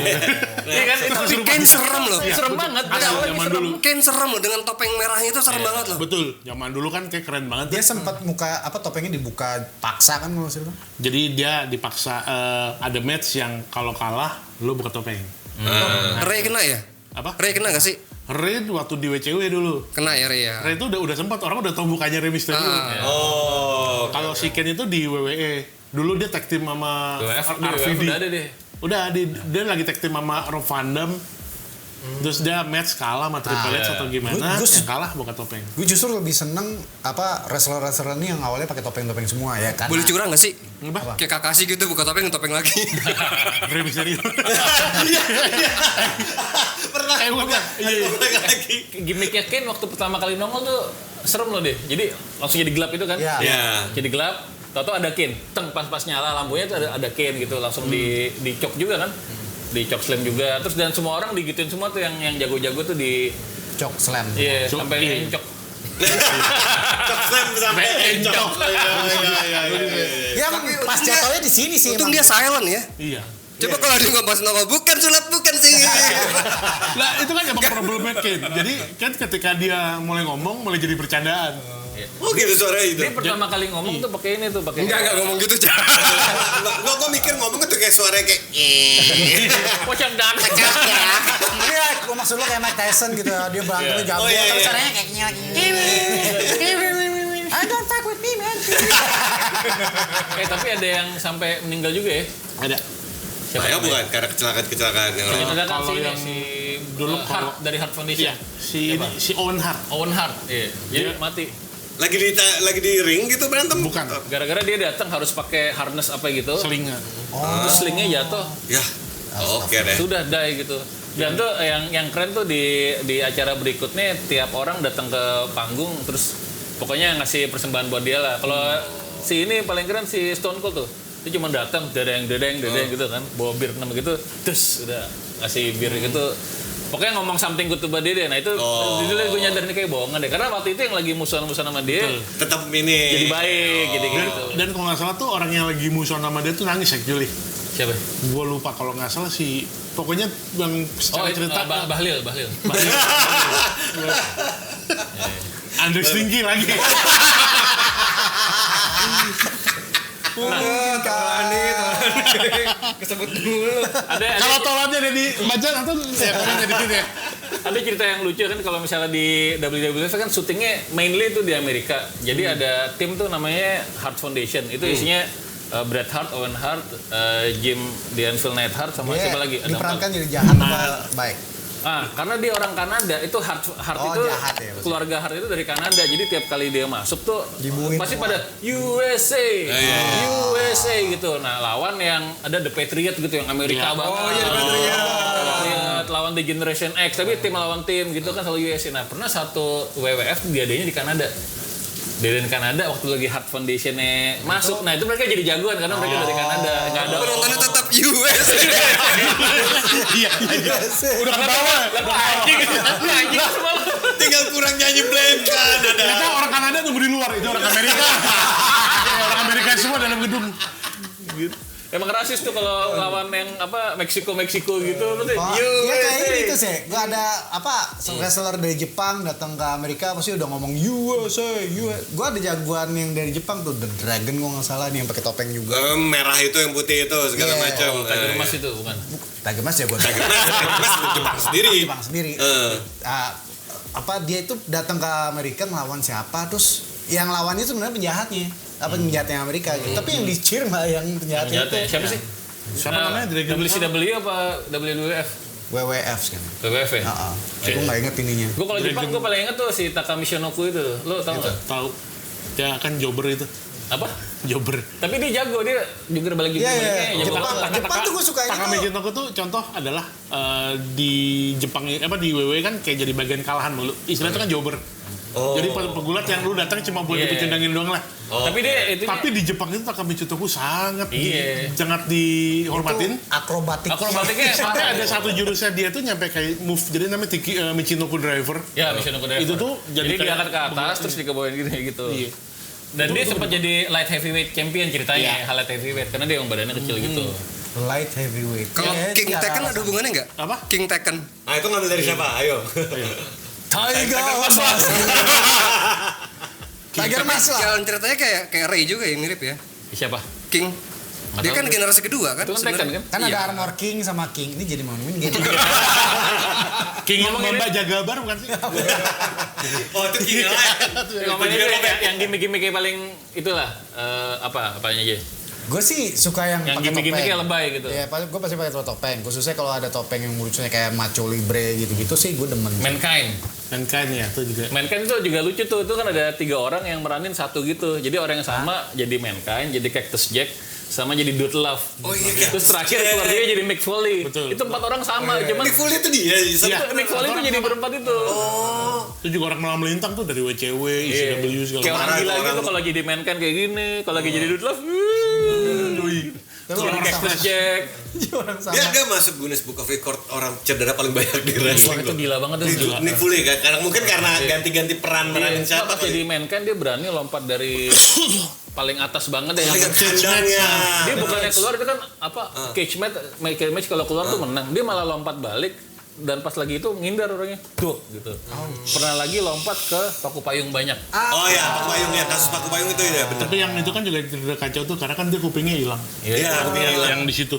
Iya kan? Itu Tapi Kane serem loh. serem banget. Asli, Awalnya zaman serem. dulu. Kane serem loh dengan topeng merahnya itu serem banget loh. Betul, zaman dulu kan kayak keren banget. Dia sempat topengnya dibuka paksa kan maksudnya. Jadi dia dipaksa ada match yang kalau kalah lu buka topeng. Ray kena ya? Apa? Ray kena gak sih? Ray waktu di WCW dulu. Kena ya Ray ya. Ray itu udah sempat orang udah tahu mukanya Rey Mysterio. Oh. Kalau si Ken itu di WWE. Dulu dia tag team sama WWF udah ada deh. Dia lagi tag team sama Rob Van Dam. Terus dia match kalah sama Triple H atau gimana? Yang kalah buka topeng. Gue justru lebih seneng wrestler-wrestler ini yang awalnya pakai topeng-topeng semua ya kan. Boleh curang gak sih? Apa? Kayak Kakashi gitu buka topeng lagi. Rey Mysterio. Pernah kayak gue bilang. Iya. Lagi. Gimmicknya Kane waktu pertama kali nongol tuh serem loh deh. Jadi langsung jadi gelap itu kan. Iya. Ya. Jadi gelap. Tahu-tahu ada Kane. Pas nyala lampunya tuh ada Kane gitu. Langsung di chop juga kan. Di chop slam juga. Terus dan semua orang digituin semua tuh yang jago-jago tuh di Choke slam. iya sampai encok. Choke slam sampai encok. Ya pas jatuhnya di sini sih. Untung emang. dia silent ya. Iya. Coba kalau dia ngomong nongol bukan sulap bukan sih. Nah itu kan emang problemnya Ken. Jadi kan ketika dia mulai ngomong mulai jadi bercandaan. Oh gitu suaranya itu. Dia pertama kali ngomong tuh pakai ini tuh, pakai Enggak ngomong gitu. Gue mikir ngomong tuh kayak suaranya kayak pocong dan Iya, gue maksud lo kayak Mike Tyson gitu ya. Dia berantemnya jago. Oh, iya, Tapi iya. caranya kayak gini lagi. I don't fuck with me, man. tapi ada yang sampai meninggal juga ya. Ada. saya bukan karena kecelakaan yang lain. Ada kan kalau si ini yang si dulu Hart dari Hart Foundation. Iya. Si Owen Hart. Owen Hart. Iya. Jadi mati. Lagi di ring gitu berantem. Bukan. Gara-gara dia datang harus pakai harness apa gitu. Selingan. Terus slingnya jatuh. Ya. Oke deh. Sudah die gitu. Dan tuh yang keren tuh di acara berikutnya tiap orang datang ke panggung terus pokoknya ngasih persembahan buat dia lah. Kalau si ini paling keren si Stone Cold tuh. Dia cuma datang dedeng gitu kan, bawa bir 6 gitu, terus udah ngasih bir gitu. Pokoknya ngomong something good about dia deh. Nah itu dulu gue nyadar nih kayak bohongan deh. Karena waktu itu yang lagi musuhan-musuhan sama dia Tetap ini. jadi baik gitu. Dan kalau nggak salah tuh orang yang lagi musuhan sama dia tuh nangis actually. Siapa? Gue lupa kalau nggak salah si pokoknya yang secara cerita Bahlil. Andrew Stinky lagi. Tolani. Kesebut dulu. Ada Kalau tolannya ada di Majan atau ya komennya di sini ya. ada cerita yang lucu kan kalau misalnya di WWF kan syutingnya mainly itu di Amerika. Jadi ada tim tuh namanya Hart Foundation. Itu isinya Bret Hart, Owen Hart, Jim Phil Neidhart sama Dia siapa lagi? Ada diperankan 4. jadi jahat apa baik? Karena dia orang Kanada, itu Hart Oh, itu jahat ya, maksudnya. keluarga Hart itu dari Kanada, jadi tiap kali dia masuk tuh Dibunuhin pasti semua. pada USA, USA gitu. Nah lawan yang ada The Patriot gitu yang Amerika banget. Oh iya, The Patriot lawan The Generation X, tapi tim lawan tim gitu kan selalu USA. Nah pernah satu WWF diadainnya di Kanada. Dari Kanada waktu lagi Hart Foundation-nya masuk. Nah itu mereka jadi jagoan karena mereka dari Kanada. Nggak ada. Penontonnya tetap US. Iya. Udah ketawa. Anjing semua. Tinggal kurang nyanyi Blame Canada. Ternyata orang Kanada tunggu di luar, itu orang Amerika. Orang Amerika semua dalam gedung. Emang rasis tuh kalau lawan yang Meksiko gitu lu tuh. Oh, ya kayak gitu sih. Gua ada wrestler dari Jepang datang ke Amerika pasti udah ngomong USA. Gua ada jagoan yang dari Jepang tuh The Dragon gua nggak salah nih yang pakai topeng juga. Merah itu yang putih itu segala Iya. macam. Tiger Mask itu bukan. Tiger Mask ya buat Tiger Mask Jepang sendiri. Jepang sendiri. Dia itu datang ke Amerika melawan siapa terus yang lawannya itu sebenarnya penjahatnya. Penjahatnya Amerika gitu. Tapi yang di-cheer mah yang penjahatnya itu. Siapa sih? Siapa namanya? Dragon WCW apa WWF? WWF kan. WWF ya? Heeh. Gue nggak inget ininya. Gue kalau Jepang gue paling inget tuh si Takami Shinoku itu. Lo tau nggak? Tahu. Dia kan jobber itu. Apa? Jobber. Tapi dia jago, dia juga balik juga Iya. jago Jepang, banget. Jepang tuh gue suka Takami itu. Shinoku tuh contoh adalah di Jepang di WWE kan kayak jadi bagian kalahan mulu. Istilahnya itu kan jobber. Jadi pegulat yang lu datang cuma buat Iya. dipecundangin doang lah. Tapi dia itu Tapi di Jepang itu Takami Shinoku sangat Iya. sangat dihormatin. Akrobatik. akrobatiknya Sampai ada satu jurusnya dia tuh nyampe kayak move, jadi namanya Michinoku Driver. Ya, Michinoku Driver. Itu tuh jadi jadi kayak diangkat ke atas terus dikebawain gitu. Iya. Dan dia sempat jadi light heavyweight champion ceritanya, light heavyweight karena dia yang badannya kecil gitu. Light heavyweight. Kalau Ya, King dia Tekken alasan. ada hubungannya nggak? Apa? King Tekken. Nah itu ngambil dari siapa? Ayo. Tiger Mask. Tiger Mask lah. Jalan ceritanya kayak Ray juga ya, mirip ya. Siapa? King. Nggak Dia tahu kan gue. generasi kedua kan? Itu kan sebenarnya. Tekken kan? Kan Iya. ada Armor King sama King. Ini jadi ngomongin gitu. King yang Ngomongin Bamba Jagabar bukan sih? Oh itu gila. Ngomongin dia yang gimmick-gimmicknya paling itulah apanya aja. Gue sih suka yang Yang pakai gimmick-gimmicknya topeng. lebay gitu. Iya, gue pasti pakai topeng. Khususnya kalau ada topeng yang lucunya kayak Macho Libre gitu-gitu sih gue demen. Mankind. Dan kain ya tuh juga. Mankind itu juga lucu tuh. Itu kan ada 3 orang yang meranin satu gitu. Jadi orang yang sama jadi Mankind, jadi Cactus Jack, sama jadi Dude Love. Oh iya, Terus Cactus terakhir Jack. keluarganya jadi Mick Foley. Betul. Itu 4 orang sama, cuman Mick Foley itu dia. Mick Foley itu jadi berempat itu. Itu juga orang malam melintang tuh dari WCW, ECW segala Kayak orang Parah, gila orang- gitu kalau jadi Mankind kayak gini, kalau lagi jadi Dude Love. Tapi Jadi orang Cactus sama. Jack. Orang sama. Dia masuk Guinness Book of Record orang cedera paling banyak di Wah wrestling. itu gila banget tuh. Itu Nick Foley kan, karena mungkin karena ganti-ganti peran meranin Iya, siapa pas jadi Mankind dia berani lompat dari paling atas banget deh. Lihat kandangnya. Dia bukannya keluar itu kan cage match kalau keluar tuh menang. Dia malah lompat balik dan pas lagi itu ngindar orangnya. Tuh gitu. Pernah lagi lompat ke paku payung banyak. Oh ya, Paku Payung ya, kasus Paku Payung itu ya betul. Tapi yang itu kan juga cerita kacau tuh karena kan dia kupingnya hilang. Iya, kupingnya hilang. Yang di situ.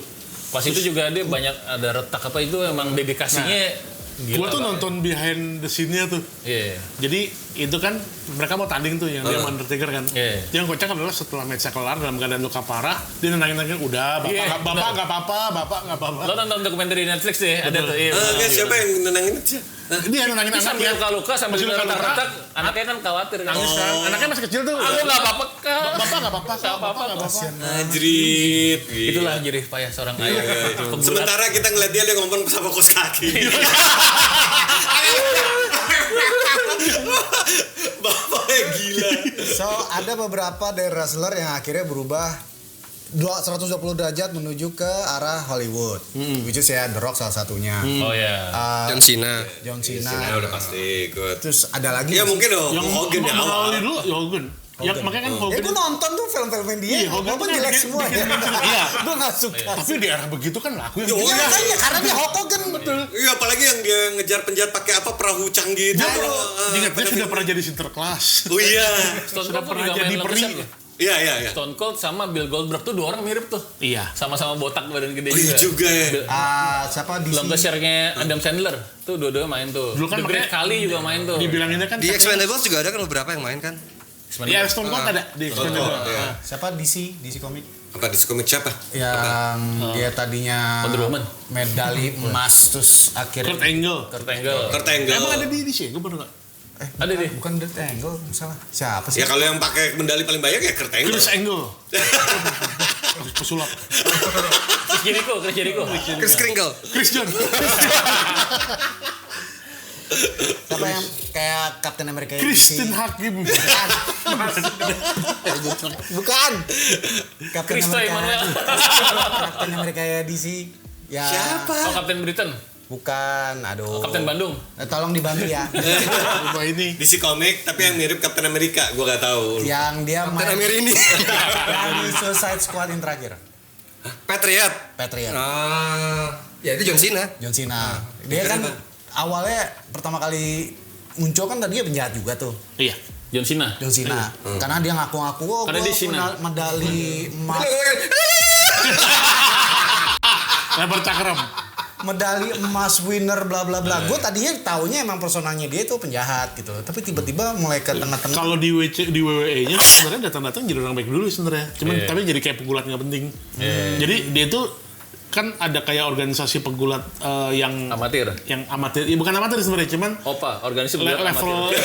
Pas itu juga dia banyak ada retak apa itu emang dedikasinya Gua tuh banget. nonton behind the scene-nya tuh. Iya. Jadi itu kan mereka mau tanding tuh yang dia sama Undertaker kan. Iya. Yang kocak adalah setelah match-nya kelar dalam keadaan luka parah, dia nenangin udah bapak Iya, nggak apa-apa. Lo nonton dokumenter di Netflix deh, ada tuh. Iya. Kan siapa yang nenangin itu? Dia nenangin Ini sambil anaknya. luka-luka sambil Masih luka-luka. retak-retak, anaknya kan khawatir Nangis kan. Anaknya masih kecil tuh. Aku nggak apa-apa kak. Bapak nggak apa-apa, Nggak apa-apa, nggak apa-apa. Anjrit. Itulah jerih payah seorang ayah. Pegulat. Sementara kita ngeliat dia ngomong sama kos kaki. Bapaknya gila. So, ada beberapa dari wrestler yang akhirnya berubah 120 derajat menuju ke arah Hollywood. Which is ya The Rock salah satunya. Oh ya. John Cena. John Cena. Nah, udah pasti ikut. Terus ada lagi. Ya mungkin dong, Yang Hogan ya awal. mengawali dulu ya Hogan. Yang makanya kan Ya Hogan. gue nonton tuh film-film dia. Iya, Hogan Walaupun tuh jelek bikin- semua ya. Iya. Gue gak suka. Tapi di era begitu kan laku ya. Yo, Iya makanya karena dia Hulk Hogan betul. Iya, apalagi yang dia ngejar penjahat pakai apa perahu canggih itu. Ingat dia sudah pernah jadi sinterklas. Oh iya. Stone Sudah Cold tuh pernah juga jadi main peri. lukisan loh. Iya, iya, iya. Stone Cold sama Bill Goldberg tuh 2 orang mirip tuh. Iya. Sama-sama botak badan gede Oh iya juga ya. Siapa di Longkesernya Adam Sandler tuh dua-dua main tuh. Dulu kan The Great makanya- Khali juga main tuh. Dibilanginnya kan Di Expendables juga ada kan beberapa yang main kan? Iya, Stone Cold ada di Expendables. Iya. Siapa DC Comic? Apa di komik siapa? Yang dia tadinya Wonder Woman. medali emas terus akhirnya Kurt Angle. Kurt Angle. Kurt Angle. Emang ada di DC? Gue baru nggak. Ada deh. bukan The Angle salah. Siapa sih? Ya kalau yang pakai medali paling banyak ya Kurt Angle. Chris Angle. Pesulap. Chris Jericho. Chris Kringle. Chris John. Siapa yang kayak Captain America Kristen Hakim. Bukan. Captain Christo America. Emmanuel. Captain America DC. Ya. Siapa? Oh, Captain Britain. Bukan. Aduh. Kapten Bandung. Tolong dibantu ya. Rumah ini. DC komik tapi yang mirip Captain America, gua gak tahu. Yang dia Captain main America ini. yang di Suicide Squad yang terakhir. Patriot. Patriot. Ya itu John Cena. John Cena. Dia kan awalnya pertama kali muncul kan tadinya penjahat juga tuh. Iya. John Cena. John Cena. Karena dia ngaku-ngaku Karena dia Cena. medali emas. Lempar cakram. Medali emas winner bla bla bla. Gue tadinya taunya emang personanya dia itu penjahat gitu. Tapi tiba-tiba mulai ke tengah-tengah. Kalau di WWE-nya sebenarnya datang-datang jadi orang baik dulu sebenarnya. Cuman tapi jadi kayak pegulat nggak penting. Jadi dia itu kan ada kayak organisasi pegulat yang Amatir. yang amatir. Ya, bukan amatir sebenarnya, cuman Opa, organisasi pegulat level amatir.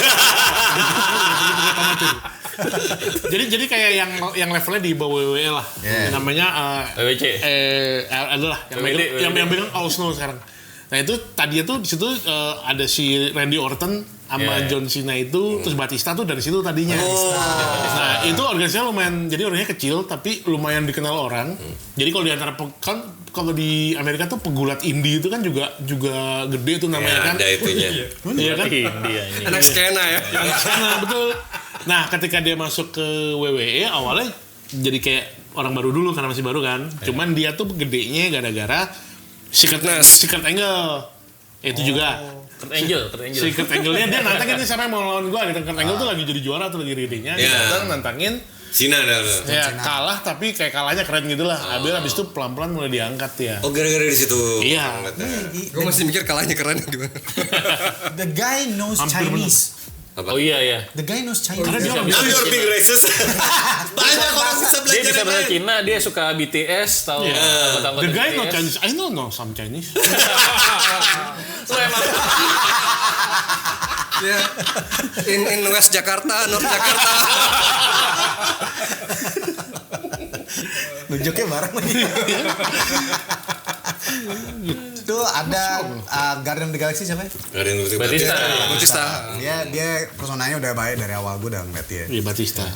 amatir. jadi kayak yang levelnya di bawah WWE lah. Namanya WWC. adalah yang WWD. yang pegang All Snow sekarang. Nah itu tadinya tuh di situ ada si Randy Orton sama John Cena itu, terus Batista tuh dari situ tadinya. Nah itu organisasinya lumayan, jadi orangnya kecil tapi lumayan dikenal orang. Jadi kalau di antara kan kalau di Amerika tuh pegulat indie itu kan juga gede tuh namanya kan. Ada itunya. Iya kan? India ini. Anak skena ya. Nah betul. Nah ketika dia masuk ke WWE awalnya jadi kayak orang baru dulu karena masih baru kan. Cuman dia tuh gedenya gara-gara Secret Angle. Itu juga. Kurt Angel. Secret Angle-nya dia nantangin nih siapa yang mau lawan gua gitu. Kurt Angle tuh lagi jadi juara tuh lagi readingnya. Dia datang nantangin. Cina dah lu. Ya kalah tapi kayak kalahnya keren gitu lah. Abis itu pelan-pelan mulai diangkat ya. Oh gara-gara di situ. Iya. Gue masih mikir kalahnya keren gimana. The guy knows Hampir Chinese. Oh iya. The guy knows Chinese. Karena dia Now you're being racist. Banyak orang bisa Dia belajar bisa bahasa yang lain. Cina, dia suka BTS, tahu anggota-anggota The guy BTS. not Chinese. I know some Chinese. Lu emang Ya. In West Jakarta, North Jakarta. Nunjuknya bareng lagi. Itu ada Guardian of the Galaxy siapa ya? Guardian of the Batista. Batista. Dia personanya udah baik dari awal, gue udah ngeliat dia. Iya Batista.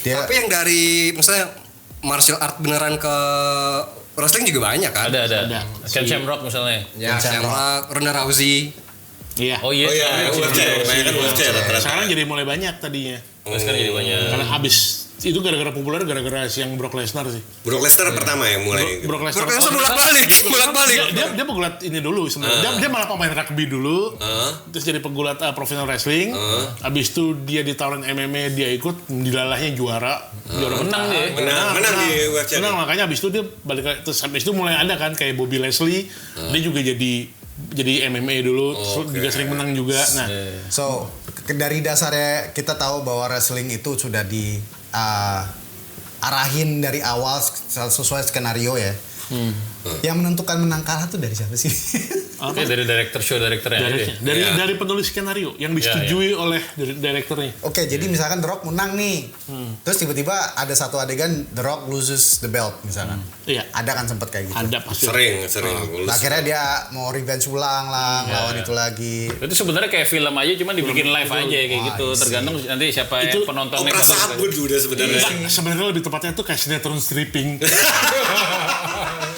Dia Tapi yang dari misalnya martial art beneran ke wrestling juga banyak kan? ada. Ada. Ken Shamrock misalnya. Ya, Shamrock, Ronda Rousey. Iya. Oh iya. Oh iya, wheelchair. Kebanyakan wheelchair rata-rata. Sekarang jadi mulai banyak tadinya. Sekarang jadi banyak. Karena habis itu gara-gara populer gara-gara yang Brock Lesnar sih. Brock Lesnar pertama yang mulai. Brock Lesnar. Brock Lesnar bolak-balik. Dia pegulat ini dulu sebenarnya. Dia malah pemain rugby dulu. Terus jadi pegulat profesional wrestling. Habis itu dia ditawarin MMA, dia ikut, dilalahnya juara Menang dia. Menang di wheelchair. Menang, makanya habis itu dia balik lagi. Terus habis itu mulai ada kan kayak Bobby Leslie. Dia juga jadi MMA dulu, terus juga sering menang juga. Nah, So, dari dasarnya kita tahu bahwa wrestling itu sudah di arahin dari awal sesuai skenario ya. Yang menentukan menang kalah tuh dari siapa sih? Oke, dari directornya aja. dari penulis skenario yang disetujui oleh direkturnya. Oke, jadi misalkan The Rock menang nih. Terus tiba-tiba ada satu adegan The Rock loses the belt misalkan. Iya. Ada kan sempet kayak gitu. Ada pasti. Sering. Nah, akhirnya dia mau revenge ulang lah, lawan itu lagi. Itu sebenarnya kayak film aja, cuma dibikin live aja kayak gitu. Tergantung nanti siapa Itu penontonnya. Opera sabun udah sebenarnya. Sebenarnya lebih tepatnya tuh kayak sinetron stripping.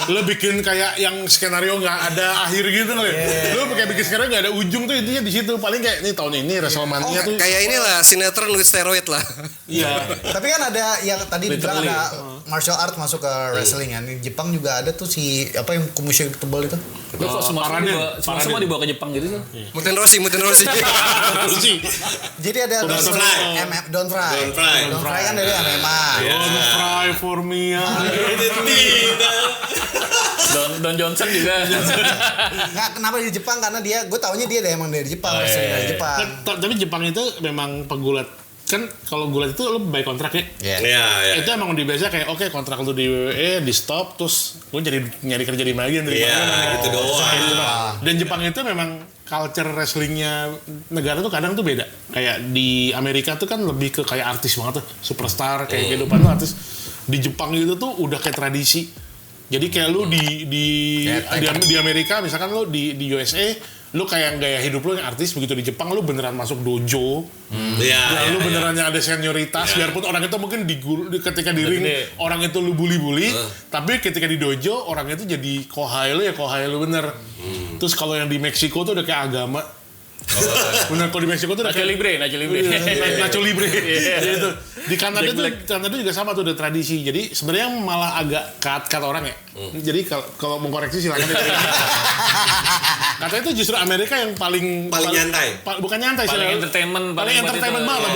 Lo bikin kayak yang skenario nggak ada akhir gitu loh. Lo kayak bikin skenario nggak ada ujung tuh, intinya di situ. Paling kayak nih tahun ini WrestleMania tuh. Kayak inilah sinetron with steroid lah. Iya. Tapi kan ada yang tadi dibilang Literally. ada martial art masuk ke wrestling kan. Di Jepang juga ada tuh si apa yang kumisnya tebal itu. Lu kok semua dibawa ke Jepang gitu sih? Muten Rossi. Jadi ada Don't Fry. Don't Fry. Don't Fry. Don't Fry kan dari MMA. Don't cry for me. Don Johnson juga. Nggak, kenapa di Jepang? Karena gue taunya dia emang dari Jepang, wrestling dari Jepang. Tapi Jepang itu memang pegulat kan kalau gue lihat itu lu by kontrak ya. Iya. Itu emang di biasa kayak oke kontrak lu di WWE di stop terus lu jadi nyari kerja di Magian dari Iya, gitu doang. Dan Jepang itu memang culture wrestlingnya negara tuh kadang tuh beda. Kayak di Amerika tuh kan lebih ke kayak artis banget tuh, superstar kayak kehidupan tuh artis. Di Jepang itu tuh udah kayak tradisi. Jadi kayak lu di Amerika misalkan lu di USA lu kayak gaya hidup lu yang artis, begitu di Jepang lu beneran masuk dojo. Lu beneran yang ada senioritas, biarpun orang itu mungkin ketika di ring orang itu lu bully, tapi ketika di dojo orang itu jadi kohai lu bener. Terus kalau yang di Meksiko tuh udah kayak agama. Bener, kalau di Meksiko tuh udah Nacho Libre. Nacho Libre. Gitu. Di Kanada juga sama tuh udah tradisi. Jadi sebenarnya malah agak cut orang ya. Jadi kalau mau koreksi silakan. Katanya itu justru Amerika yang paling nyantai. Bukan nyantai sih. Paling entertainment Malah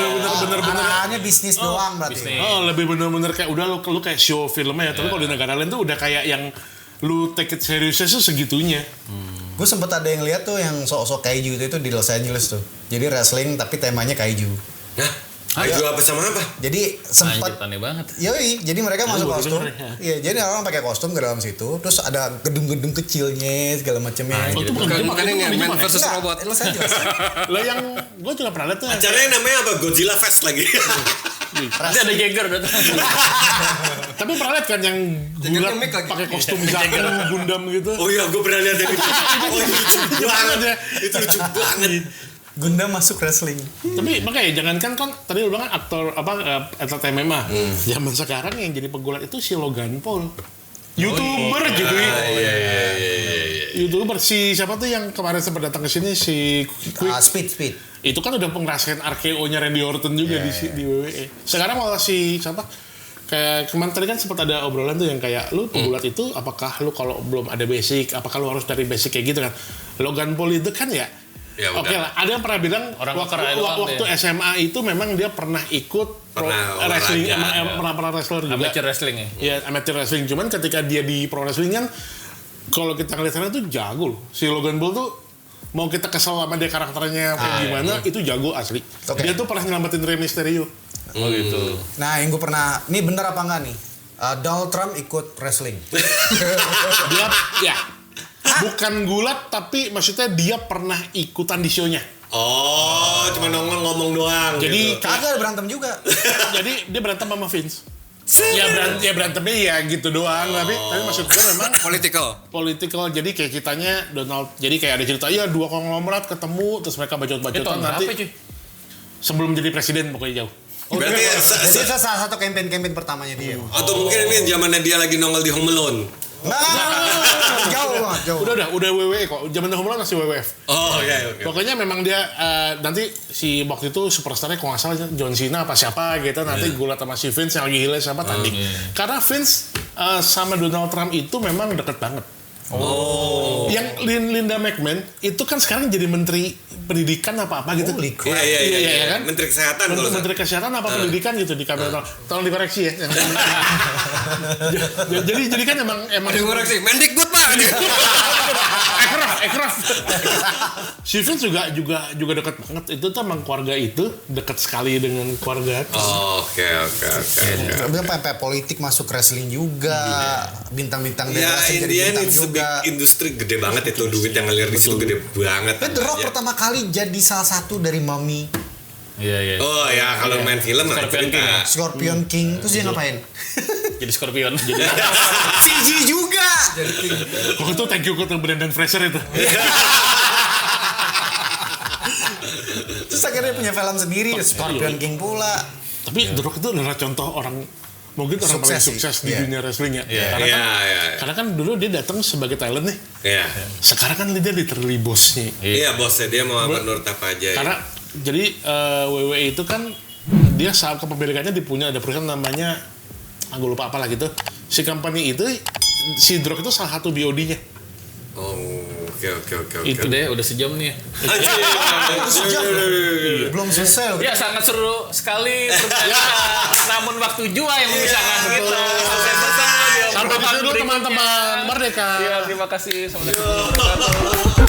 bener-bener. Arahannya bisnis doang berarti. Oh, lebih bener-bener kayak udah lu kayak show filmnya ya. Tapi kalau di negara lain tuh udah kayak yang lu take it seriusnya tuh segitunya. Gue sempet ada yang lihat tuh yang sok-sok kaiju itu di Los Angeles tuh. Jadi wrestling tapi temanya kaiju. Nah, kaiju apa sama apa? Jadi sempat aneh banget. Yoi, jadi mereka masuk kostum. Iya, jadi orang pakai kostum ke dalam situ. Terus ada gedung-gedung kecilnya segala macamnya. Itu bukan ini Man versus Enggak, Robot. Los Angeles. Lah yang gue juga pernah lihat tuh. Acaranya namanya apa? Godzilla Fest lagi. Nanti ada Jagger datang. Tapi pernah lihat kan yang gulat mic lagi. pakai kostum Zaku Gundam gitu. Oh iya, gue pernah lihat yang itu. Oh, itu lucu banget ya. Itu lucu banget. Gundam masuk wrestling. Tapi makanya jangankan kan tadi lu bilang kan aktor entertainment mah. Zaman sekarang yang jadi pegulat itu si Logan Paul. YouTuber gitu. Iya. YouTuber si siapa tuh yang kemarin sempat datang ke sini si Speed. itu kan udah pengerasain RKO-nya Randy Orton juga di WWE. Sekarang malah si siapa? Kayak kemarin tadi kan sempat ada obrolan tuh yang kayak lu pegulat itu apakah lu kalau belum ada basic, apakah lu harus dari basic kayak gitu kan? Logan Paul itu kan ya oke lah, ada yang pernah bilang waktu SMA itu memang dia pernah ikut wrestling, pernah wrestler juga. Amateur wrestling ya? Iya, amateur wrestling. Cuman ketika dia di pro wrestling kan, kalau kita ngeliat sana tuh jago loh. Si Logan Paul tuh, mau kita kesel sama dia karakternya kayak gimana, itu jago asli. Dia tuh pernah nyelamatin Rey Mysterio. Oh gitu. Nah, yang gue pernah, ini bener apa enggak nih? Donald Trump ikut wrestling. Dia, ya. Bukan gulat, tapi maksudnya dia pernah ikutan di show-nya. Oh, cuma ngomong doang. Jadi gitu. Kagak berantem juga. Jadi dia berantem sama Vince. Ya berantemnya ya gitu doang, tapi maksudnya memang political. Jadi kayak kitanya Donald, jadi kayak ada cerita ya dua konglomerat ketemu terus mereka bacot-bacotan nanti. Sebelum jadi presiden pokoknya jauh. Berarti Jadi itu salah satu campaign pertamanya dia. atau mungkin ini zamannya dia lagi nongol di Home Alone. Jauh. Udah WWE kok. Zaman Home Alone masih WWF. Oh iya. Pokoknya memang dia nanti si waktu itu superstarnya kalau nggak salah John Cena apa siapa gitu nanti gulat sama si Vince yang lagi heels siapa tanding. Karena Vince sama Donald Trump itu memang deket banget. Yang Linda McMahon itu kan sekarang jadi menteri pendidikan apa gitu. Iya kan? Menteri Kesehatan Menteri Kesehatan apa pendidikan gitu di Kamera. Tolong dikoreksi ya. Jadi kan emang Dikoreksi, Mendikbud Pak. Ekraf. Si Vince juga dekat banget. Itu tuh emang keluarga itu dekat sekali dengan keluarga. Oke. Sampai politik masuk wrestling juga. Bintang-bintang Ya jadi Indian bintang juga. industri gede banget itu, duit yang ngalir di situ gede banget. The Rock pertama kali jadi salah satu dari Mummy, Iya. Oh ya, kalau main film Scorpion King, terus dia ngapain? Jadi Scorpion. CG juga. Waktu itu thank you ke Brendan Fraser itu. Terus akhirnya punya film sendiri, Scorpion King pula. Tapi The Rock itu adalah contoh orang mungkin orang paling sukses di dunia wrestling ya. Karena kan dulu dia datang sebagai talent nih. Iya. Sekarang kan dia literally bosnya. Iya bosnya, dia mau menurut apa aja. Karena jadi WWE itu kan dia saat kepemilikannya dipunya ada perusahaan namanya gue lupa apalah gitu. Si company itu si The Rock itu salah satu BOD-nya. Oke. Itu deh udah sejam nih. Belum selesai. Ya sangat seru sekali perbincangan. Namun waktu jua yang memisahkan kita. Sampai dulu teman-teman Merdeka. Iya, terima kasih. Assalamualaikum warahmatullahi wabarakatuh.